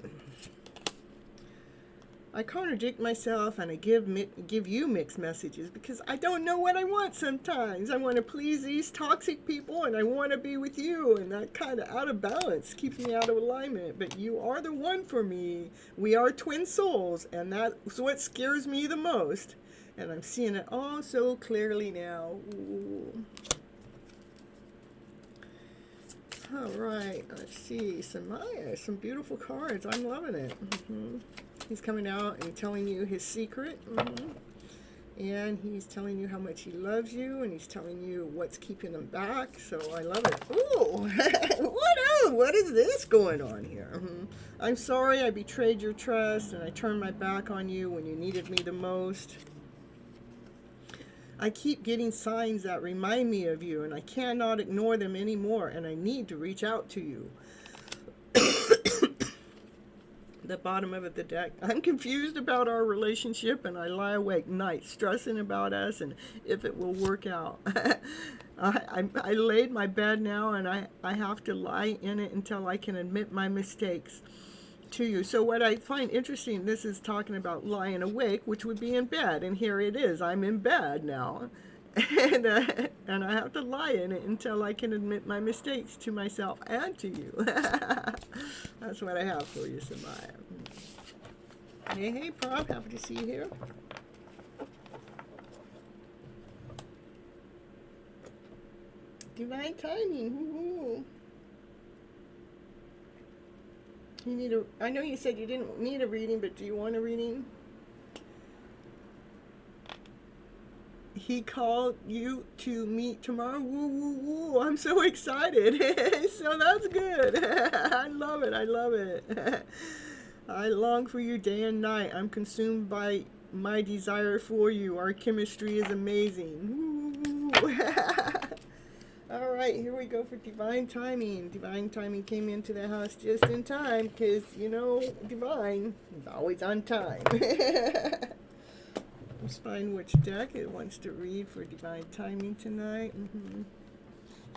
Speaker 1: I contradict myself and I give you mixed messages because I don't know what I want sometimes. I want to please these toxic people and I want to be with you, and that kind of out of balance keeps me out of alignment. But you are the one for me. We are twin souls, and that's what scares me the most. And I'm seeing it all so clearly now. Ooh. All right, let's see. Samaya, some beautiful cards. I'm loving it. He's coming out and telling you his secret. And he's telling you how much he loves you, and he's telling you what's keeping him back. So I love it. Ooh, what else? What is this going on here? I'm sorry I betrayed your trust, and I turned my back on you when you needed me the most. I keep getting signs that remind me of you, and I cannot ignore them anymore, and I need to reach out to you. The bottom of the deck. I'm confused about our relationship, and I lie awake nights stressing about us and if it will work out. I laid my bed now, and I have to lie in it until I can admit my mistakes to you. So what I find interesting, this is talking about lying awake, which would be in bed, and here it is. I'm in bed now. And I have to lie in it until I can admit my mistakes to myself and to you. That's what I have for you, Samaya. Hey, Prab, happy to see you here. Divine timing. Woo-hoo. You need I know you said you didn't need a reading, but do you want a reading? he called you to meet tomorrow. Woo, woo, woo. I'm so excited. So that's good. I love it. I love it. I long for you day and night. I'm consumed by my desire for you. Our chemistry is amazing. Woo. All right, here we go for divine timing. Divine timing came into the house just in time because, you know, divine is always on time. Let's find which deck it wants to read for divine timing tonight.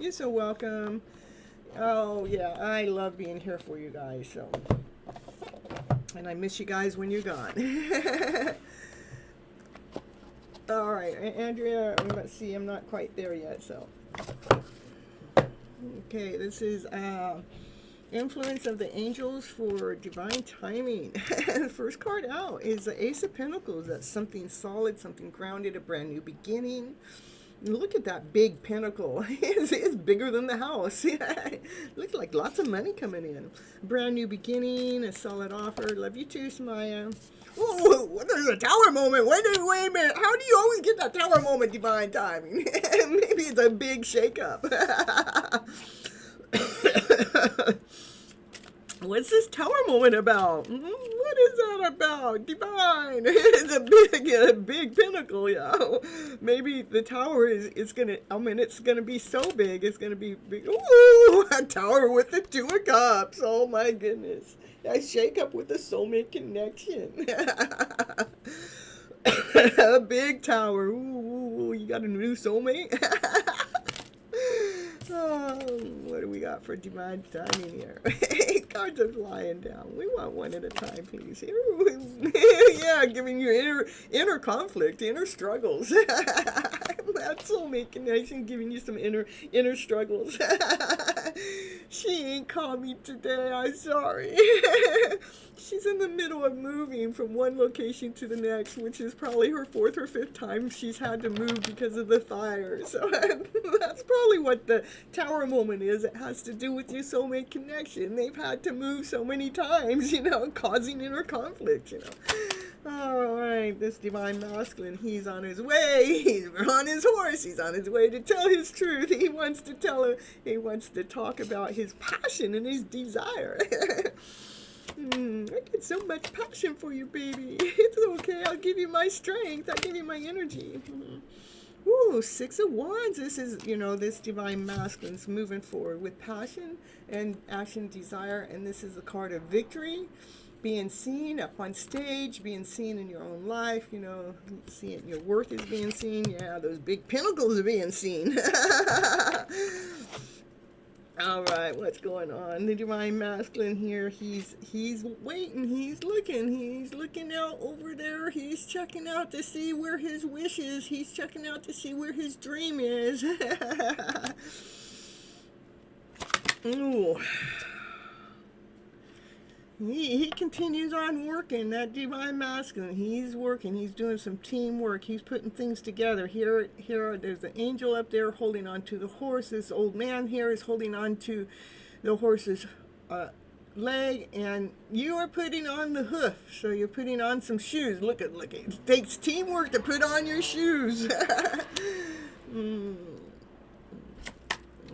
Speaker 1: You're so welcome. Oh, yeah, I love being here for you guys. So, and I miss you guys when you're gone. All right, Andrea, let's see, I'm not quite there yet, so. Okay, this is influence of the angels for divine timing. The first card out is the Ace of Pentacles. That's something solid, something grounded, a brand new beginning. Look at that big pentacle. It's bigger than the house. Looks like lots of money coming in. Brand new beginning, a solid offer. Love you too, Samaya. Whoa, there's a tower moment. Wait a minute. How do you always get that tower moment, divine timing? Maybe it's a big shakeup. What's this tower moment about? What is that about? Divine. It's a big pinnacle, yeah. Maybe the tower it's gonna be so big, it's gonna be big. Ooh, a tower with the Two of Cups. Oh my goodness. I shake up with a soulmate connection. A big tower. Ooh, you got a new soulmate? Oh, what do we got for divine timing here? Cards are flying down. We want one at a time, please. Yeah, giving you inner conflict, inner struggles. That soulmate connection giving you some inner struggles. She ain't called me today. I'm sorry. She's in the middle of moving from one location to the next, which is probably her 4th or 5th time she's had to move because of the fire. So that's probably what the tower moment is. It has to do with your soulmate connection. They've had to move so many times, you know, causing inner conflict, you know. All right, this divine masculine, he's on his way. He's on his horse. He's on his way to tell his truth. He wants to talk about his passion and his desire. I get so much passion for you, baby. It's okay. I'll give you my strength. I'll give you my energy. Ooh, 6 of Wands. This is, you know, this divine masculine's moving forward with passion and action, desire. And this is the card of victory. Being seen up on stage, being seen in your own life, you know, seeing your worth is being seen. Yeah, those big pinnacles are being seen. All right, what's going on? The divine masculine here, he's waiting, he's looking out over there, he's checking out to see where his wish is, he's checking out to see where his dream is. Ooh. He continues on working, that divine masculine. He's working. He's doing some teamwork. He's putting things together. Here, there's an angel up there holding on to the horse. This old man here is holding on to the horse's leg, and you are putting on the hoof. So you're putting on some shoes. Look, it takes teamwork to put on your shoes.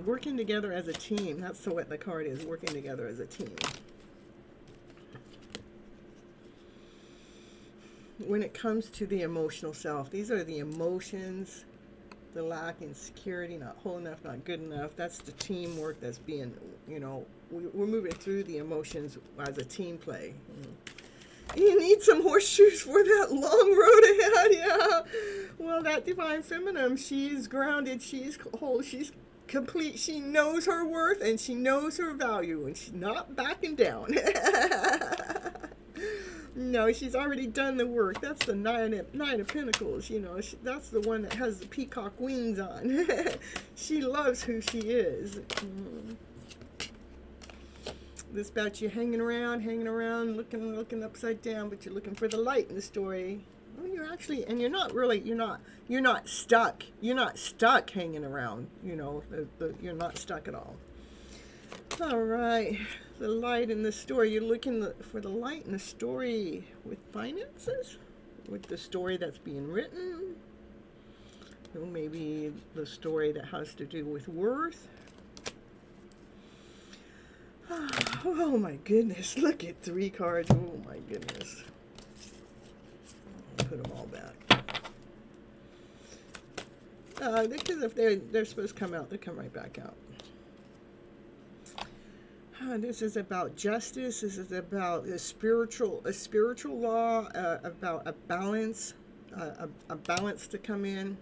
Speaker 1: Working together as a team. That's what the card is, working together as a team. When it comes to the emotional self, these are the emotions, the lack in security, not whole enough, not good enough. That's the teamwork that's being, you know, we're moving through the emotions as a team play. You need some horseshoes for that long road ahead, yeah. Well, that divine feminine, she's grounded, she's whole, she's complete, she knows her worth and she knows her value and she's not backing down. No, she's already done the work. That's the Nine of Pentacles, you know. That's the one that has the peacock wings on. She loves who she is. This about you hanging around, looking upside down, but you're looking for the light in the story. Well, you're actually, and you're not stuck. You're not stuck hanging around, you know. You're not stuck at all. All right. The light in the story. You're looking for the light in the story with finances, with the story that's being written. So maybe the story that has to do with worth. Oh my goodness, look at 3 cards. Oh my goodness. Put them all back. Because if they're supposed to come out, they come right back out. This is about justice. This is about a spiritual law, about a balance to come in.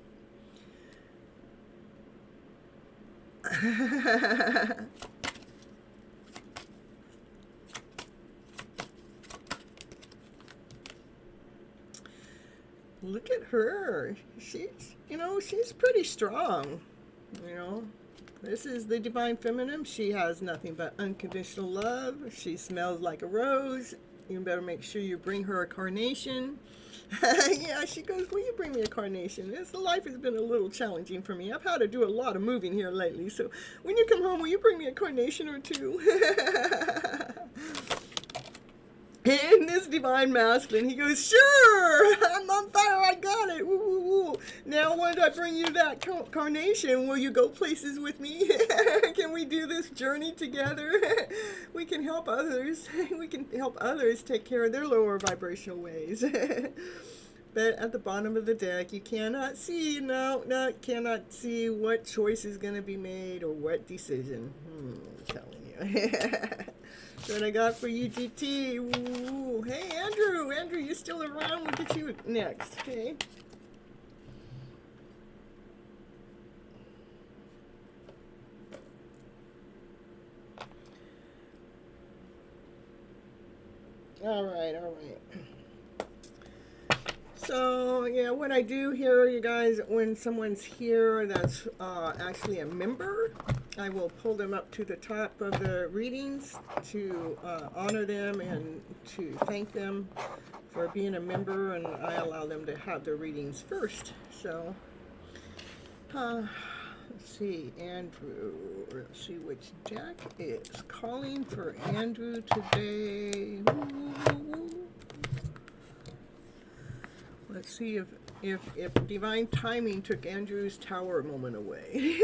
Speaker 1: Look at her. She's pretty strong. This is the divine feminine. She has nothing but unconditional love. She smells like a rose. You better make sure you bring her a carnation. Yeah, she goes, will you bring me a carnation? This life has been a little challenging for me. I've had to do a lot of moving here lately. So when you come home, will you bring me a carnation or 2? And this divine masculine, he goes, sure, I'm on fire, I got it. Woo, woo, woo. Now when I bring you that carnation, will you go places with me? Can we do this journey together? We can help others. We can help others take care of their lower vibrational ways. But at the bottom of the deck, you cannot see, cannot see what choice is going to be made or what decision. I'm telling you. That's what I got for you, GT. Ooh. Hey, Andrew, you still around? We'll get you next, okay? All right. So, yeah, what I do here, you guys, when someone's here that's actually a member, I will pull them up to the top of the readings to honor them and to thank them for being a member, and I allow them to have their readings first. So, let's see, Andrew. Let's see which deck is calling for Andrew today. Ooh. Let's see if divine timing took Andrew's tower moment away.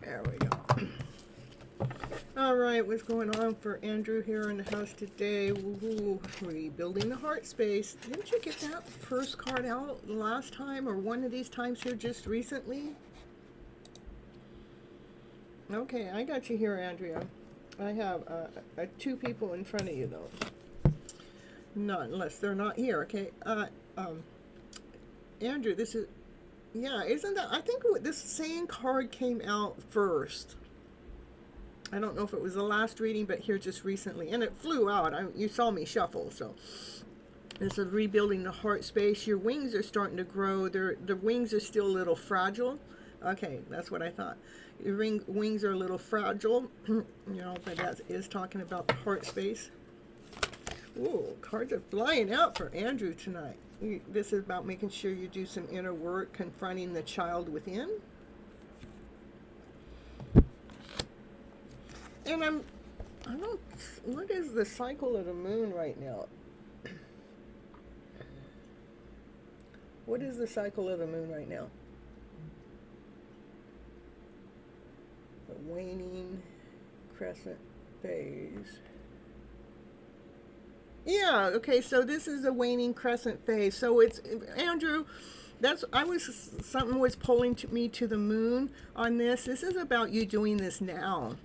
Speaker 1: There we go. All right, what's going on for Andrew here in the house today? Woo-hoo. Rebuilding the heart space. Didn't you get that first card out last time or one of these times here just recently? Okay, I got you here, Andrea. I have 2 people in front of you, though. Not unless they're not here, okay? Andrew, this is, yeah, isn't that, I think this same card came out first. I don't know if it was the last reading, but here just recently, and it flew out. You saw me shuffle, so. This is rebuilding the heart space. Your wings are starting to grow. The wings are still a little fragile. Okay, that's what I thought. Your wings are a little fragile, but that is talking about the heart space. Ooh, cards are flying out for Andrew tonight. This is about making sure you do some inner work, confronting the child within. And I don't, what is the cycle of the moon right now? What is the cycle of the moon right now? The waning crescent phase. Yeah, okay, so this is a waning crescent phase. So it's, Andrew, something was pulling me to the moon on this. This is about you doing this now.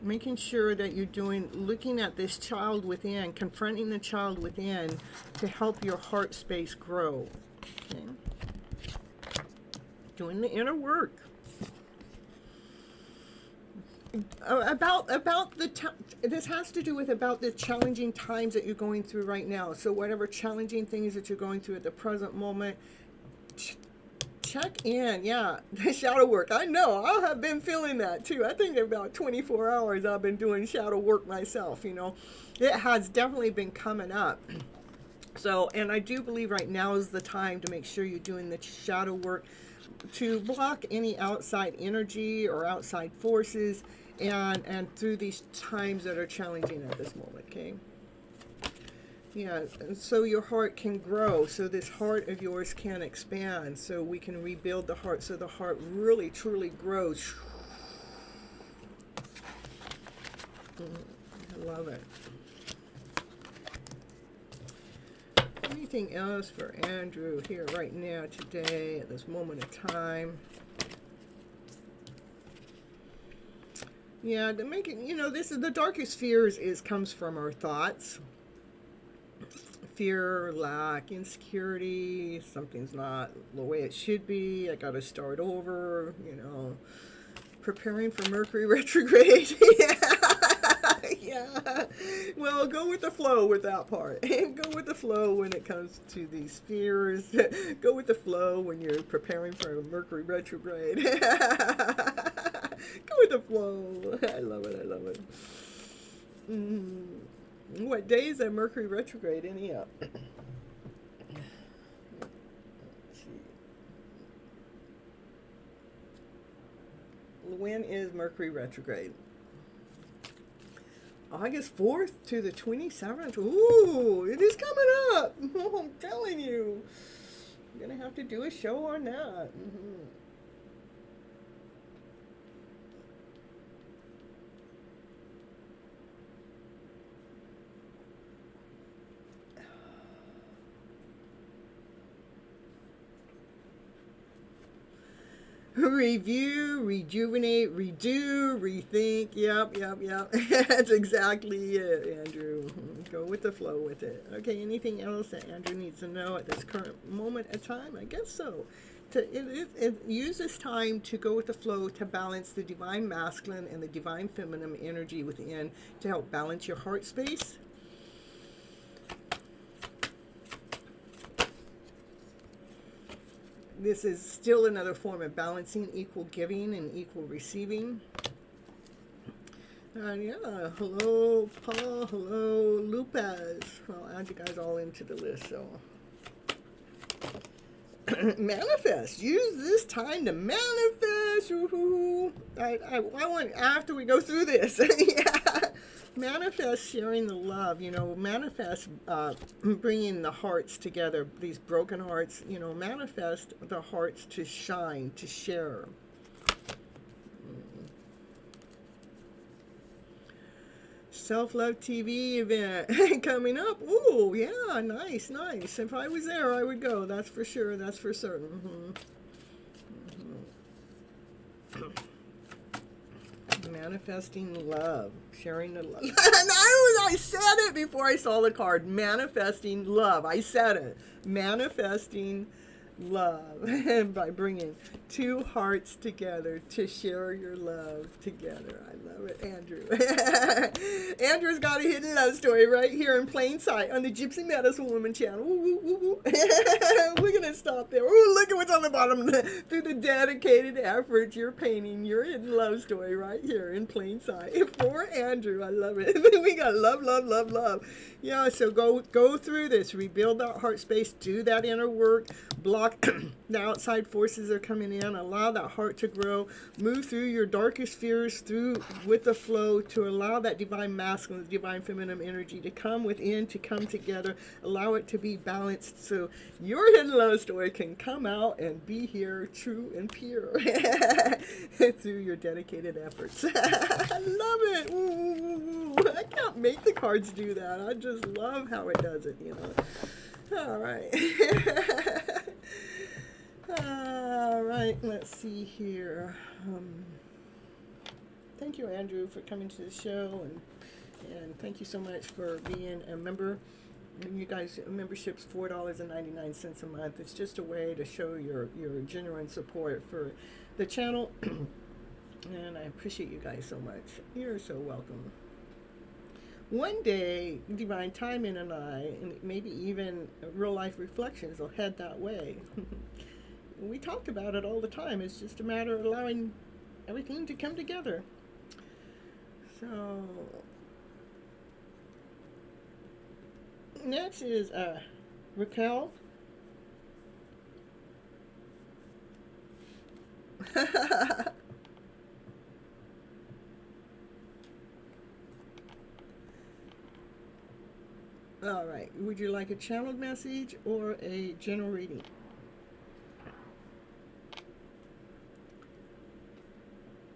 Speaker 1: Making sure that you're looking at this child within, confronting the child within to help your heart space grow. Okay? Doing the inner work. This has to do with about the challenging times that you're going through right now. So whatever challenging things that you're going through at the present moment, check in. Yeah, the shadow work. I know, I have been feeling that too. I think about 24 hours I've been doing shadow work myself, It has definitely been coming up. So, and I do believe right now is the time to make sure you're doing the shadow work to block any outside energy or outside forces and through these times that are challenging at this moment, okay? Yeah, so your heart can grow, so this heart of yours can expand, so we can rebuild the heart, so the heart really truly grows. I love it. Anything else for Andrew here right now, today, at this moment of time? Yeah, to make it, this is the darkest fears comes from our thoughts. Fear, lack, insecurity, something's not the way it should be, I gotta start over, preparing for Mercury retrograde. Yeah. Well, go with the flow with that part. Go with the flow when it comes to these fears. Go with the flow when you're preparing for Mercury retrograde. Go with the flow. I love it. I love it. What day is that Mercury retrograde anyhow? Let's see. When is Mercury retrograde? August 4th to the 27th. Ooh, it is coming up. I'm telling you. I'm going to have to do a show on that. Review, rejuvenate, redo, rethink. Yep. That's exactly it, Andrew. Go with the flow with it. Okay, anything else that Andrew needs to know at this current moment of time? I guess so. Use this time to go with the flow to balance the divine masculine and the divine feminine energy within to help balance your heart space. This is still another form of balancing, equal giving and equal receiving. And yeah, hello, Paul, hello, Lupez. I'll add you guys all into the list, so. Manifest. Use this time to manifest. Woo-hoo. I want, after we go through this, yeah. Manifest sharing the love, manifest bringing the hearts together, these broken hearts, manifest the hearts to shine, to share. Self-love TV event coming up. Ooh, yeah, nice. If I was there, I would go. That's for sure. That's for certain. Manifesting love, sharing the love. I said it before I saw the card. Manifesting love. I said it. Manifesting love by bringing two hearts together to share your love together. I love it, Andrew. Andrew's got a hidden love story right here in plain sight on the Gypsy Medicine Woman channel. We're gonna stop there. Ooh, look at what's on the bottom. Through the dedicated effort, you're painting your hidden love story right here in plain sight for Andrew. I love it. We got love. Yeah, so go through this, rebuild that heart space, do that inner work, block the outside forces are coming in, allow that heart to grow, move through your darkest fears through with the flow to allow that divine masculine, divine feminine energy to come within, to come together, allow it to be balanced so your hidden love story can come out and be here true and pure through your dedicated efforts. I love it. Ooh, I can't make the cards do that. I just love how it does it, All right. All right, let's see here. Thank you, Andrew, for coming to the show, and thank you so much for being a member. You guys, membership's $4.99 a month. It's just a way to show your genuine support for the channel, and I appreciate you guys so much. You're so welcome. One day, Divine Timing and I, and maybe even Real Life Reflections, will head that way. We talk about it all the time. It's just a matter of allowing everything to come together. So, next is Raquel. All right. Would you like a channeled message or a general reading?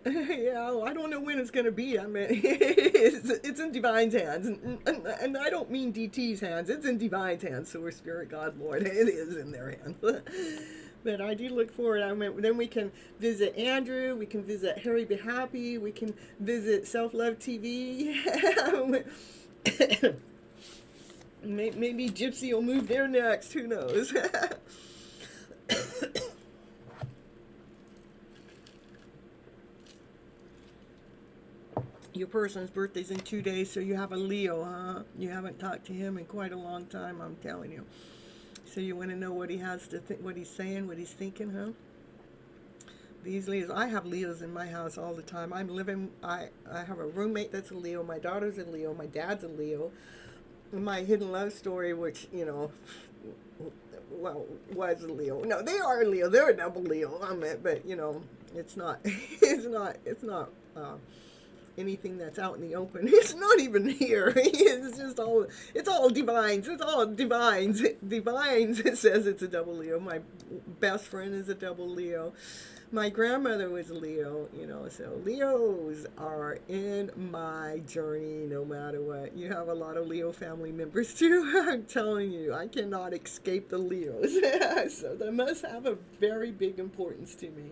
Speaker 1: Yeah, well, I don't know when it's going to be. I mean, it's in Divine's hands. And I don't mean DT's hands. It's in Divine's hands. So we're Spirit, God, Lord. It is in their hands. But I do look forward. I mean, then we can visit Andrew. We can visit Harry Be Happy. We can visit Self Love TV. Maybe Gypsy will move there next. Who knows? Your person's birthday's in 2 days, so you have a Leo, huh? You haven't talked to him in quite a long time, I'm telling you. So you want to know what he has to think, what he's saying, what he's thinking, huh? These Leos, I have Leos in my house all the time. I have a roommate that's a Leo. My daughter's a Leo. My dad's a Leo. My hidden love story, which, you know, well, was a Leo. No, they are a Leo. They're a double Leo. I mean, but you know, it's not. It's not. Anything that's out in the open. It's not even here. It's just all. It's all divines. It's all divines. Divines. It says it's a double Leo. My best friend is a double Leo. My grandmother was a Leo, you know, so Leos are in my journey no matter what. You have a lot of Leo family members too. I'm telling you, I cannot escape the Leos. So they must have a very big importance to me.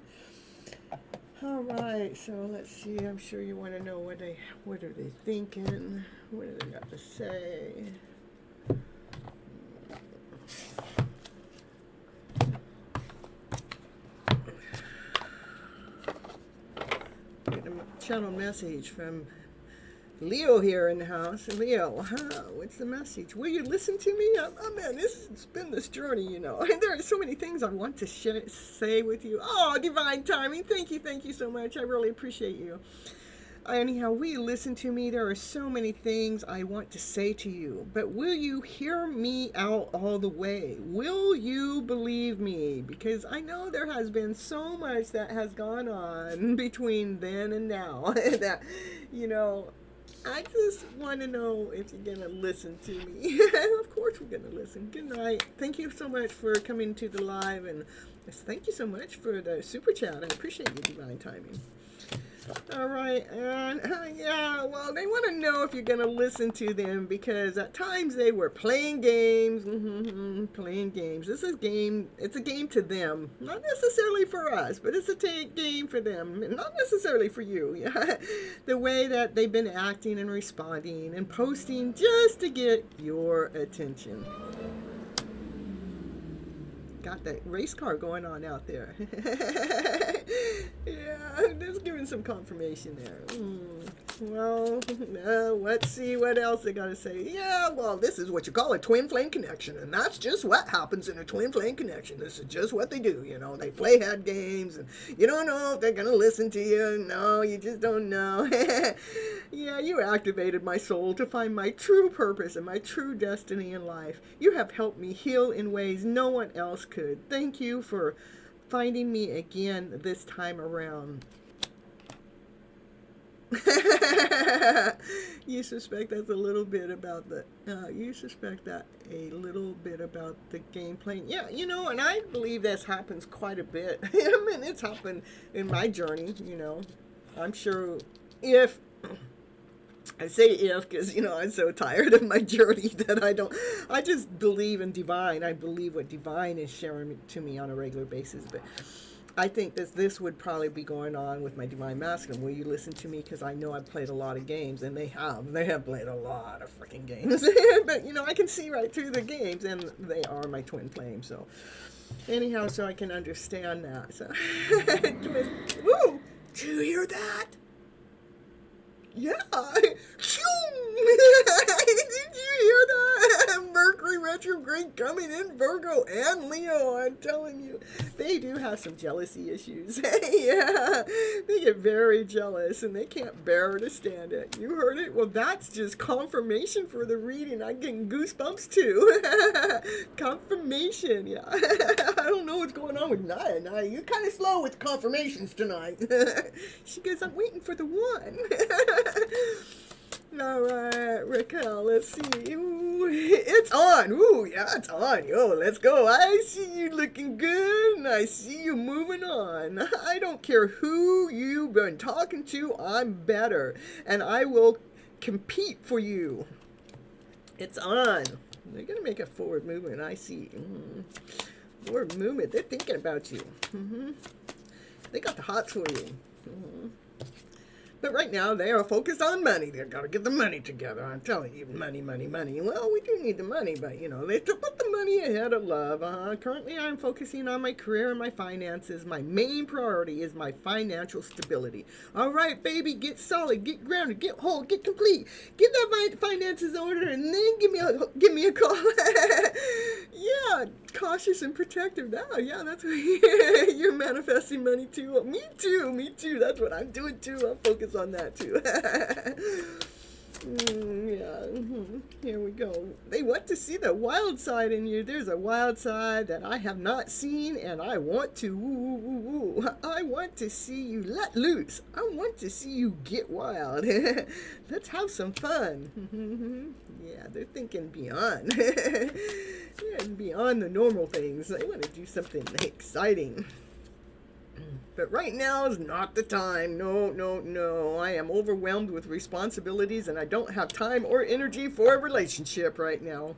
Speaker 1: All right, so let's see. I'm sure you want to know what are they thinking? What do they got to say? Channel message from Leo here in the house. Leo, what's the message? Will you listen to me? Man, it's been this journey, you know. And there are so many things I want to say with you. Oh, divine timing. Thank you so much. I really appreciate you. Anyhow, will you listen to me? There are so many things I want to say to you, but will you hear me out all the way? Will you believe me? Because I know there has been so much that has gone on between then and now that, you know, I just want to know if you're going to listen to me. Of course we're going to listen. Good night. Thank you so much for coming to the live, and thank you so much for the super chat. I appreciate you, divine timing. All right, and yeah, well, they want to know if you're going to listen to them, because at times they were playing games, playing games. This is game, it's a game to them, not necessarily for us, but it's a game for them, and not necessarily for you. Yeah, the way that they've been acting and responding and posting just to get your attention. Got that race car going on out there. Yeah, just giving some confirmation there. Well, let's see what else they got to say. Yeah, well, this is what you call a twin flame connection, and that's just what happens in a twin flame connection. This is just what they do, you know. They play head games, and you don't know if they're going to listen to you. No, you just don't know. Yeah, you activated my soul to find my true purpose and my true destiny in life. You have helped me heal in ways no one else could. Thank you for finding me again this time around. You suspect that's a little bit about the game playing. Yeah, you know, and I believe this happens quite a bit. I mean, it's happened in my journey, you know. I'm sure if I say if because, you know, I'm so tired of my journey that I just believe in divine. I believe what divine is sharing to me on a regular basis. But I think this would probably be going on with my divine masculine. Will you listen to me? Because I know I've played a lot of games, and they have played a lot of freaking games. But, you know, I can see right through the games, and they are my twin flames. So anyhow, so I can understand that. So, woo! Did you hear that? Yeah. Did you hear that? Mercury retrograde coming in Virgo and Leo. I'm telling you, they do have some jealousy issues. Yeah, they get very jealous and they can't bear to stand it. You heard it? Well, that's just confirmation for the reading. I'm getting goosebumps too. Confirmation, yeah. I don't know what's going on with Naya. Naya, you're kind of slow with confirmations tonight. She goes, I'm waiting for the one. All right, Raquel, let's see. Ooh, It's on. Ooh, yeah, it's on. Yo, let's go. I see you looking good, and I see you moving on. I don't care who you've been talking to, I'm better, and I will compete for you. It's on. They're going to make a forward movement, I see. Forward movement. They're thinking about you. They got the hots for you. But right now, they are focused on money. They've got to get the money together. I'm telling you, money, money, money. Well, we do need the money, but, you know, they have to put the money ahead of love. Currently, I'm focusing on my career and my finances. My main priority is my financial stability. All right, baby, get solid, get grounded, get whole, get complete. Get that finances order, and then give me a call. Yeah, cautious and protective now. Yeah, that's what you're manifesting money too. Me too. That's what I'm doing too. I'm focused on that too. Here we go. They want to see the wild side in you. There's a wild side that I have not seen, and I want to. I want to see you let loose. I want to see you get wild. Let's have some fun. Yeah, they're thinking beyond. Yeah, beyond the normal things. They want to do something exciting. But right now is not the time. No. I am overwhelmed with responsibilities, and I don't have time or energy for a relationship right now.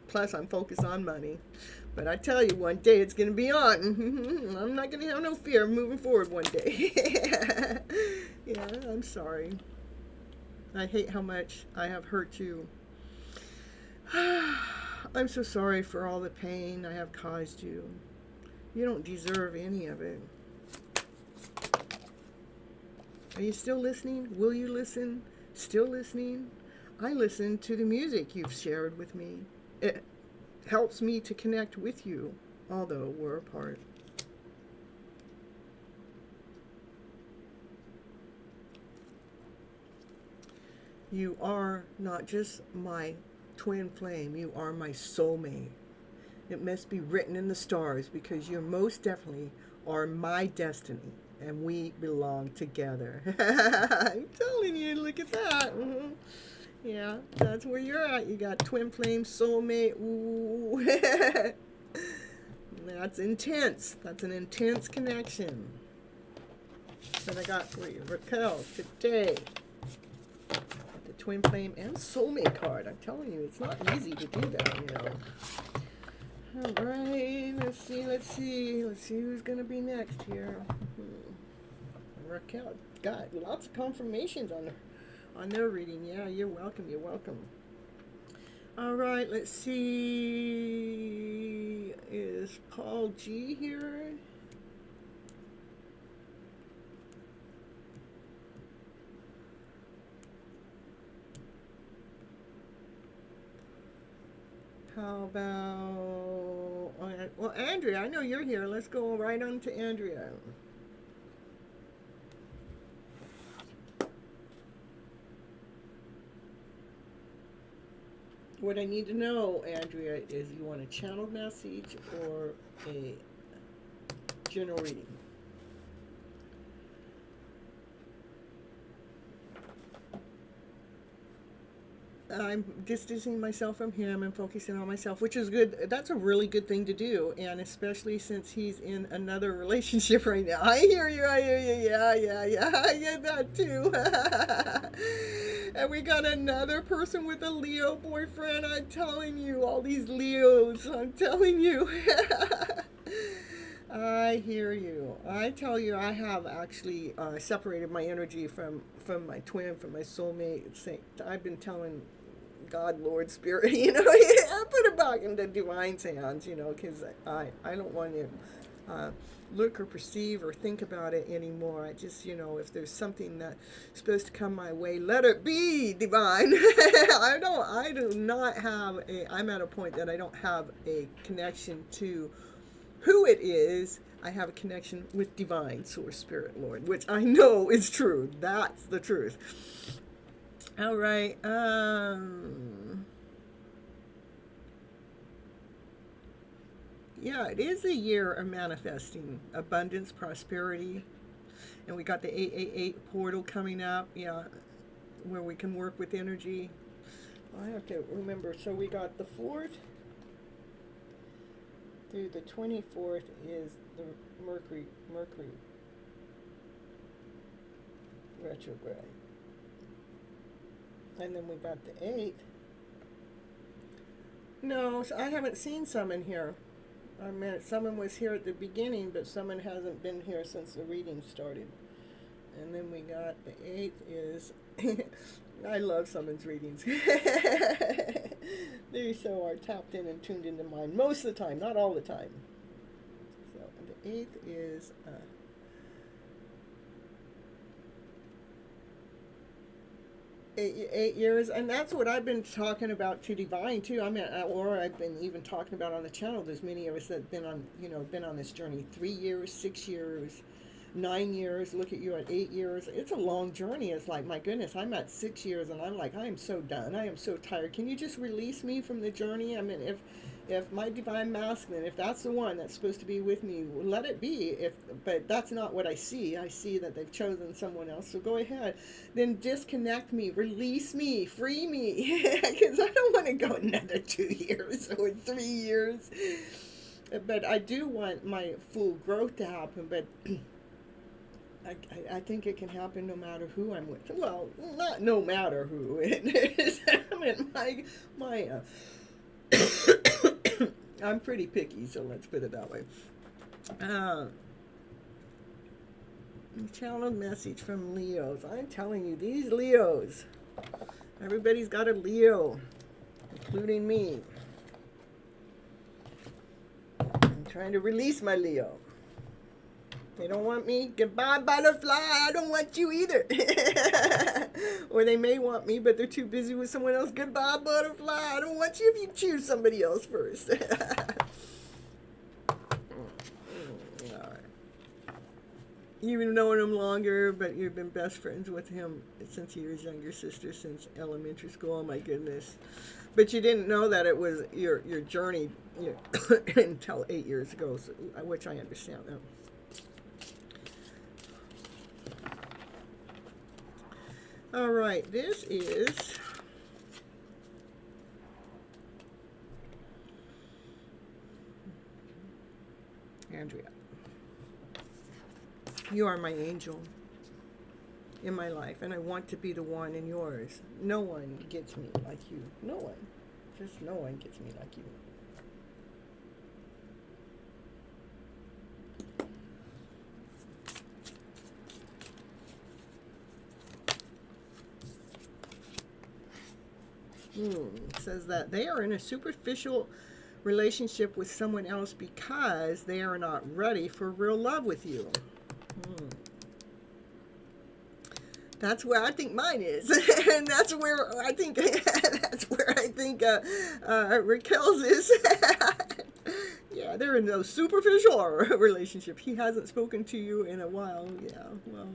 Speaker 1: Plus, I'm focused on money. But I tell you, one day it's going to be on. I'm not going to have no fear of moving forward one day. Yeah, I'm sorry. I hate how much I have hurt you. I'm so sorry for all the pain I have caused you. You don't deserve any of it. Are you still listening? Will you listen? Still listening? I listen to the music you've shared with me. It helps me to connect with you, although we're apart. You are not just my twin flame. You are my soulmate. It must be written in the stars because you most definitely are my destiny. And we belong together. I'm telling you, look at that. Yeah, that's where you're at. You got twin flame, soulmate. Ooh. That's intense. That's an intense connection. That I got for you, Raquel, today. The twin flame and soulmate card. I'm telling you, it's not easy to do that, you know. All right, let's see who's going to be next here. Raquel got lots of confirmations on their reading. Yeah, you're welcome. All right, let's see. Is Paul G here? How about, well, Andrea, I know you're here. Let's go right on to Andrea. What I need to know, Andrea, is you want a channeled message or a general reading? I'm distancing myself from him and focusing on myself, which is good. That's a really good thing to do, and especially since he's in another relationship right now. I hear you. Yeah, I get that too. And we got another person with a Leo boyfriend. I'm telling you, all these Leos. I'm telling you. I hear you. I tell you, I have actually separated my energy from my twin, from my soulmate. I've been telling God, Lord, Spirit, you know, I put it back into Divine's hands, you know, because I don't want to look or perceive or think about it anymore. I just, you know, if there's something that's supposed to come my way, let it be, Divine. I do not have I'm at a point that I don't have a connection to who it is. I have a connection with Divine Source, Spirit, Lord, which I know is true. That's the truth. All right. Yeah, it is a year of manifesting abundance, prosperity. And we got the 888 portal coming up. Yeah, where we can work with energy. I have to remember. So we got the 4th through the 24th is the Mercury retrograde. And then we got the 8th. No, I haven't seen Summon here. I mean, Summon was here at the beginning, but Summon hasn't been here since the reading started. And then we got the 8th is... I love Summon's readings. They so are tapped in and tuned into mine most of the time, not all the time. So the 8th is... 8 years, and that's what I've been talking about to Divine too. I mean, or I've been even talking about on the channel. There's many of us that have been on, been on this journey. 3 years, 6 years, 9 years. Look at you at 8 years. It's a long journey. It's like, my goodness, I'm at 6 years, and I'm like, I am so done. I am so tired. Can you just release me from the journey? I mean, if my divine masculine, if that's the one that's supposed to be with me, let it be. But that's not what I see. I see that they've chosen someone else. So go ahead, then disconnect me, release me, free me, because I don't want to go another 2 years or 3 years. But I do want my full growth to happen. But I think it can happen no matter who I'm with. Well, not no matter who it is. I mean, my I'm pretty picky, so let's put it that way. Channel message from Leos. I'm telling you, these Leos, everybody's got a Leo, including me. I'm trying to release my Leo. They don't want me. Goodbye, butterfly. I don't want you either. Or they may want me, but they're too busy with someone else. Goodbye, butterfly. I don't want you if you choose somebody else first. All right. You've known him longer, but you've been best friends with him since he was younger sister, since elementary school. Oh, my goodness. But you didn't know that it was your journey until 8 years ago, so, which I understand now. All right, this is Andrea. You are my angel in my life, and I want to be the one in yours. No one gets me like you. No one. Just no one gets me like you. Says that they are in a superficial relationship with someone else because they are not ready for real love with you. That's where I think mine is, and that's where I think Raquel's is. Yeah, they're in a superficial relationship. He hasn't spoken to you in a while. Yeah, well,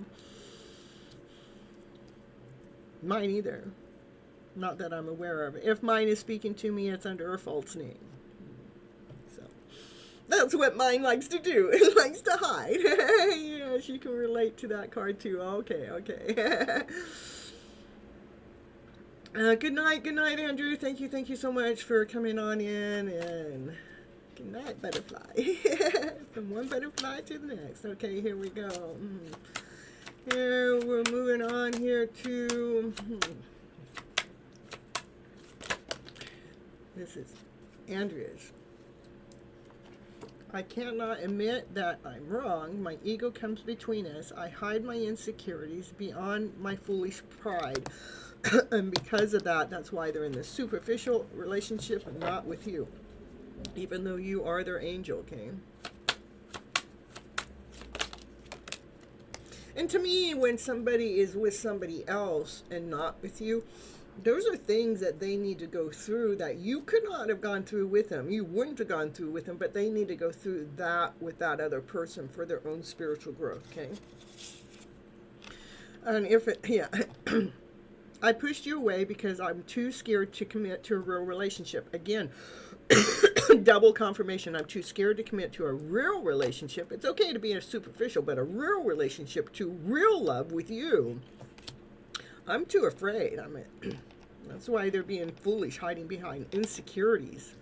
Speaker 1: mine either. Not that I'm aware of. If mine is speaking to me, it's under a false name. So that's what mine likes to do. It likes to hide. Yes, you can relate to that card too. Okay. Good night, Andrew. Thank you so much for coming on in, and good night, butterfly. From one butterfly to the next. Okay, here we go. Here we're moving on here to. This is Andrea's. I cannot admit that I'm wrong. My ego comes between us. I hide my insecurities beyond my foolish pride. And because of that, that's why they're in this superficial relationship and not with you. Even though you are their angel, okay? And to me, when somebody is with somebody else and not with you, those are things that they need to go through that you could not have gone through with them. You wouldn't have gone through with them, but they need to go through that with that other person for their own spiritual growth, okay? And if it, yeah, I pushed you away because I'm too scared to commit to a real relationship. Again, double confirmation. I'm too scared to commit to a real relationship. It's okay to be a superficial, but a real relationship to real love with you. I'm too afraid. That's why they're being foolish, hiding behind insecurities.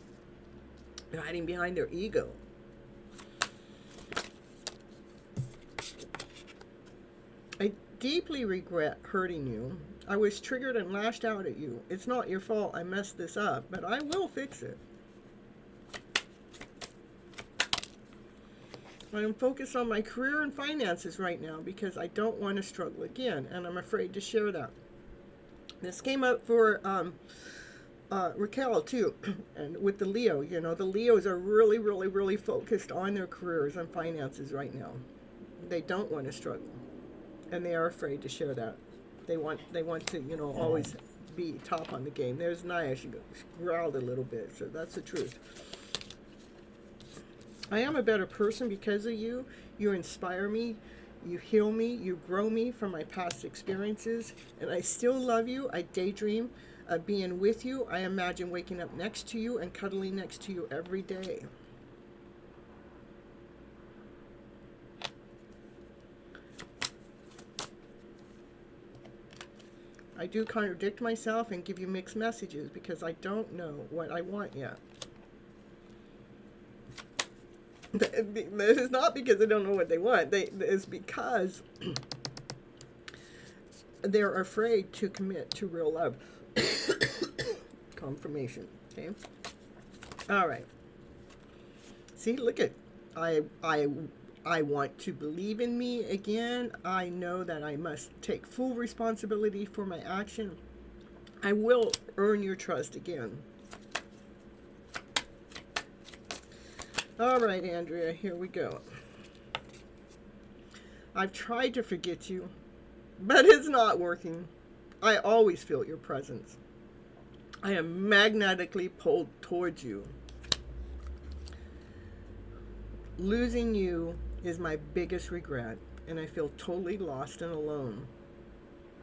Speaker 1: They're hiding behind their ego. I deeply regret hurting you. I was triggered and lashed out at you. It's not your fault I messed this up, but I will fix it. I am focused on my career and finances right now because I don't want to struggle again, and I'm afraid to share that. This came up for Raquel too, and with the Leo. You know, the Leos are really, really, really focused on their careers and finances right now. They don't want to struggle, and they are afraid to share that. They want to, you know, always be top on the game. There's Naya. She growled a little bit, so that's the truth. I am a better person because of you. You inspire me. You heal me. You grow me from my past experiences. And I still love you. I daydream of being with you. I imagine waking up next to you and cuddling next to you every day. I do contradict myself and give you mixed messages because I don't know what I want yet. This is not because they don't know what they want. It's because they're afraid to commit to real love. Confirmation. Okay. All right. See, look at I want to believe in me again. I know that I must take full responsibility for my action. I will earn your trust again. All right, Andrea, here we go. I've tried to forget you, but it's not working. I always feel your presence. I am magnetically pulled towards you. Losing you is my biggest regret, and I feel totally lost and alone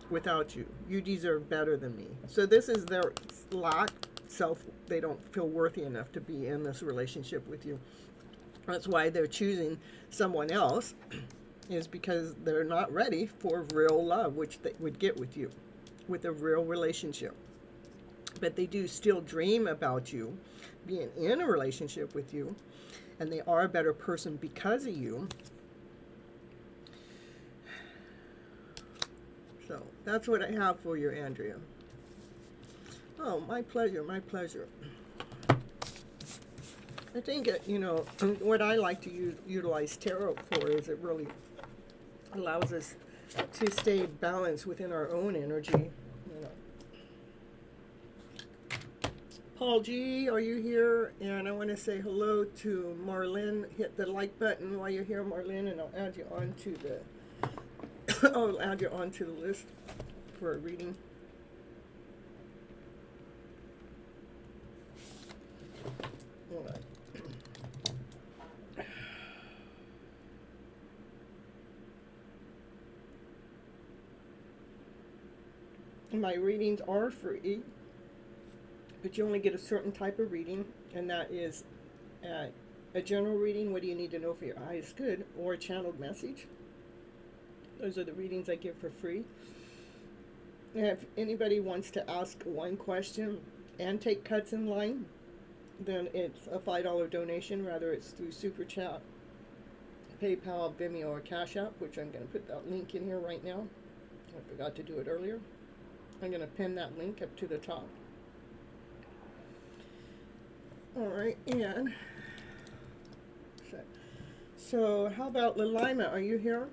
Speaker 1: without you. You deserve better than me. So this is their lack self. They don't feel worthy enough to be in this relationship with you. That's why they're choosing someone else, is because they're not ready for real love, which they would get with you, with a real relationship. But they do still dream about you being in a relationship with you, and they are a better person because of you. So that's what I have for you, Andrea. Oh, my pleasure, my pleasure. I think, you know, what I like to utilize tarot for is it really allows us to stay balanced within our own energy. You know. Paul G, are you here? And I want to say hello to Marlene. Hit the like button while you're here, Marlene, and I'll add you onto the I'll add you onto the list for a reading. All right. My readings are free, but you only get a certain type of reading, and that is a general reading. What do you need to know for your highest good, or a channeled message. Those are the readings I give for free. And if anybody wants to ask one question and take cuts in line, then it's a $5 donation, whether it's through Super Chat, PayPal, Vimeo, or Cash App, which I'm going to put that link in here right now. I forgot to do it earlier. I'm going to pin that link up to the top. All right, and so how about Lilima? Are you here?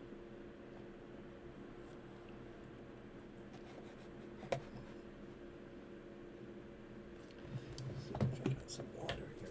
Speaker 1: See if I got some water here.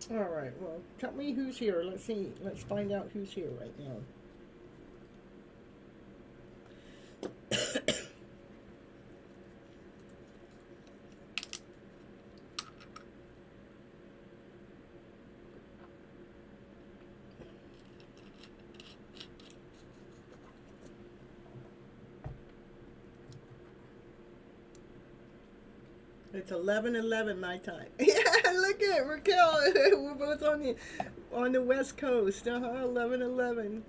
Speaker 1: All right, well, tell me who's here. Let's see. Let's find out who's here right now. It's 11:11 my time. Yeah, look at Raquel. We're both on the West Coast. 11:11.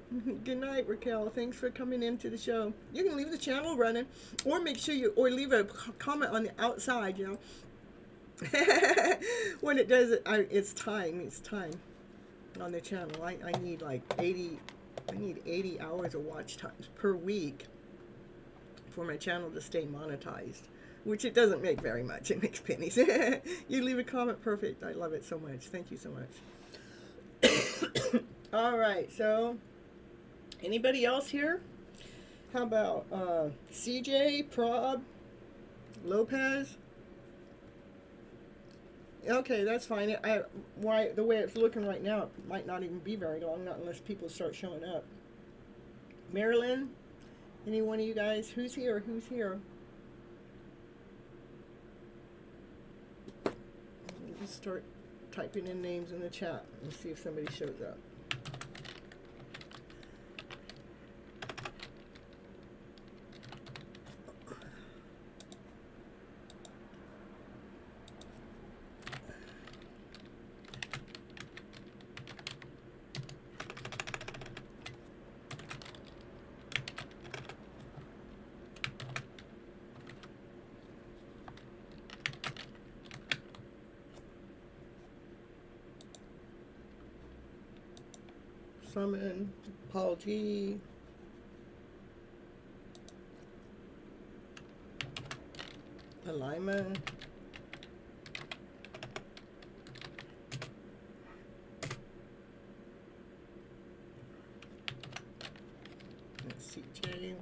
Speaker 1: Good night, Raquel. Thanks for coming into the show. You can leave the channel running, or make sure you leave a comment on the outside. You know, when it does it, it's time. It's time on the channel. I need like 80. I need 80 hours of watch times per week for my channel to stay monetized. Which it doesn't make very much. It makes pennies. You leave a comment, perfect. I love it so much. Thank you so much. All right, so anybody else here? How about CJ, Prob, Lopez? Okay, that's fine. The way it's looking right now, it might not even be very long, not unless people start showing up. Marilyn, any one of you guys? Who's here? Who's here? Start typing in names in the chat and see if somebody shows up. Summon, Paul G. Alignment. CJ.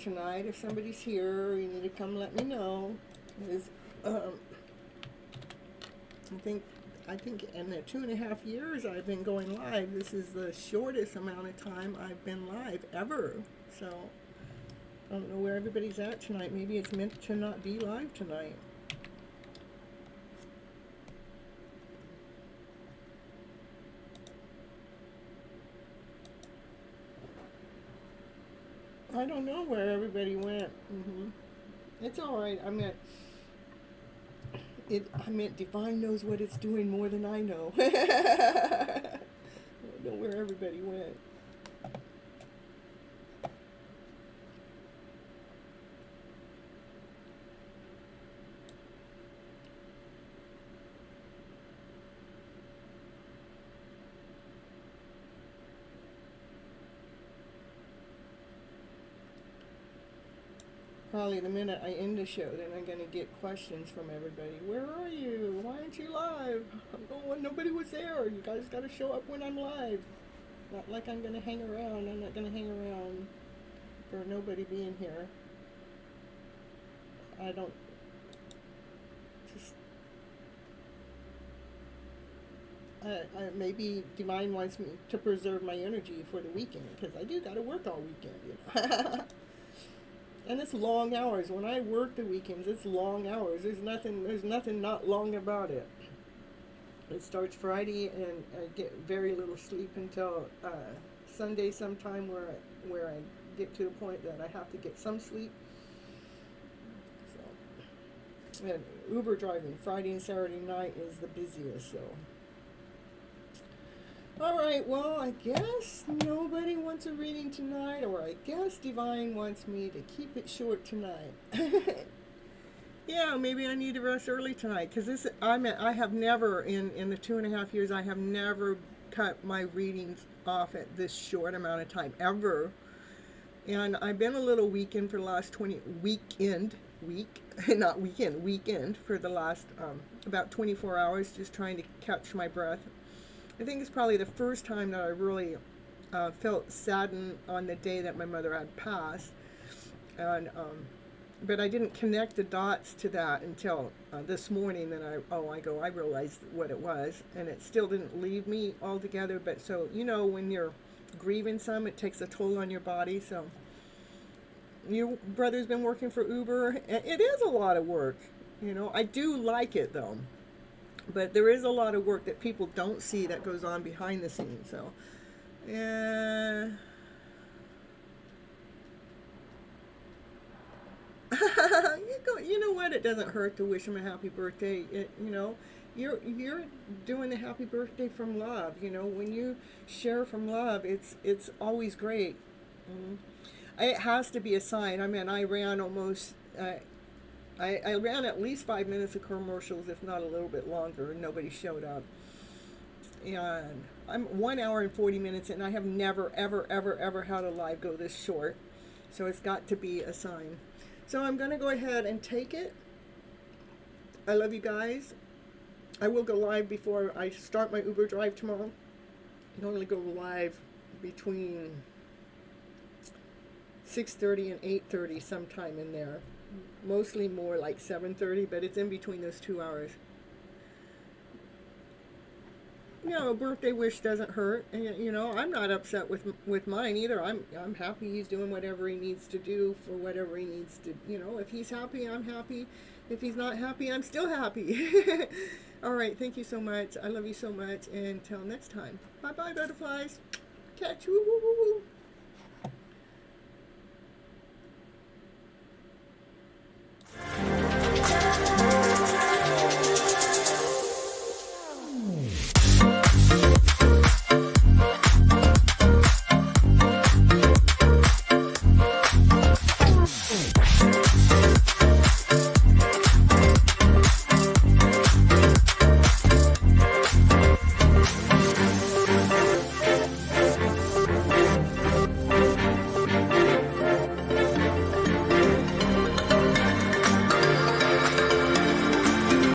Speaker 1: tonight. If somebody's here, you need to come let me know. Because, I think in the 2.5 years I've been going live, this is the shortest amount of time I've been live ever. So I don't know where everybody's at tonight. Maybe it's meant to not be live tonight. I don't know where everybody went. It's all right. I meant Divine knows what it's doing more than I know. I don't know where everybody went. Probably the minute I end the show, then I'm going to get questions from everybody. Where are you? Why aren't you live? Oh, nobody was there. You guys got to show up when I'm live. Not like I'm going to hang around. I'm not going to hang around for nobody being here. I don't... Just... maybe Divine wants me to preserve my energy for the weekend, because I do got to work all weekend, you know. And it's long hours. When I work the weekends, it's long hours. There's nothing not long about it. It starts Friday, and I get very little sleep until Sunday sometime, where I get to the point that I have to get some sleep. So, and Uber driving Friday and Saturday night is the busiest. So. Alright, well, I guess nobody wants a reading tonight, or I guess Divine wants me to keep it short tonight. Yeah, maybe I need to rest early tonight, because I have never, in the 2.5 years, I have never cut my readings off at this short amount of time, ever. And I've been a little weekend for the last weekend for the last about 24 hours, just trying to catch my breath. I think it's probably the first time that I really felt saddened on the day that my mother had passed, and but I didn't connect the dots to that until this morning. Then I realized what it was, and it still didn't leave me altogether. But so, you know, when you're grieving some, it takes a toll on your body. So your brother's been working for Uber. It is a lot of work, you know. I do like it though. But there is a lot of work that people don't see that goes on behind the scenes. So, yeah. You know what? It doesn't hurt to wish him a happy birthday. You know, you're doing the happy birthday from love. You know, when you share from love, it's always great. It has to be a sign. I mean, I ran almost. I ran at least 5 minutes of commercials, if not a little bit longer, and nobody showed up. And I'm 1 hour and 40 minutes, and I have never, ever, ever, ever had a live go this short. So it's got to be a sign. So I'm going to go ahead and take it. I love you guys. I will go live before I start my Uber drive tomorrow. I normally go live between 6:30 and 8:30, sometime in there. Mostly more like 7:30, but it's in between those 2 hours. You know, a birthday wish doesn't hurt. And, you know, I'm not upset with mine either. I'm happy he's doing whatever he needs to do for whatever he needs to. You know, if he's happy, I'm happy. If he's not happy, I'm still happy. All right, thank you so much. I love you so much. And until next time. Bye-bye, butterflies. Catch you. Woo, woo, woo.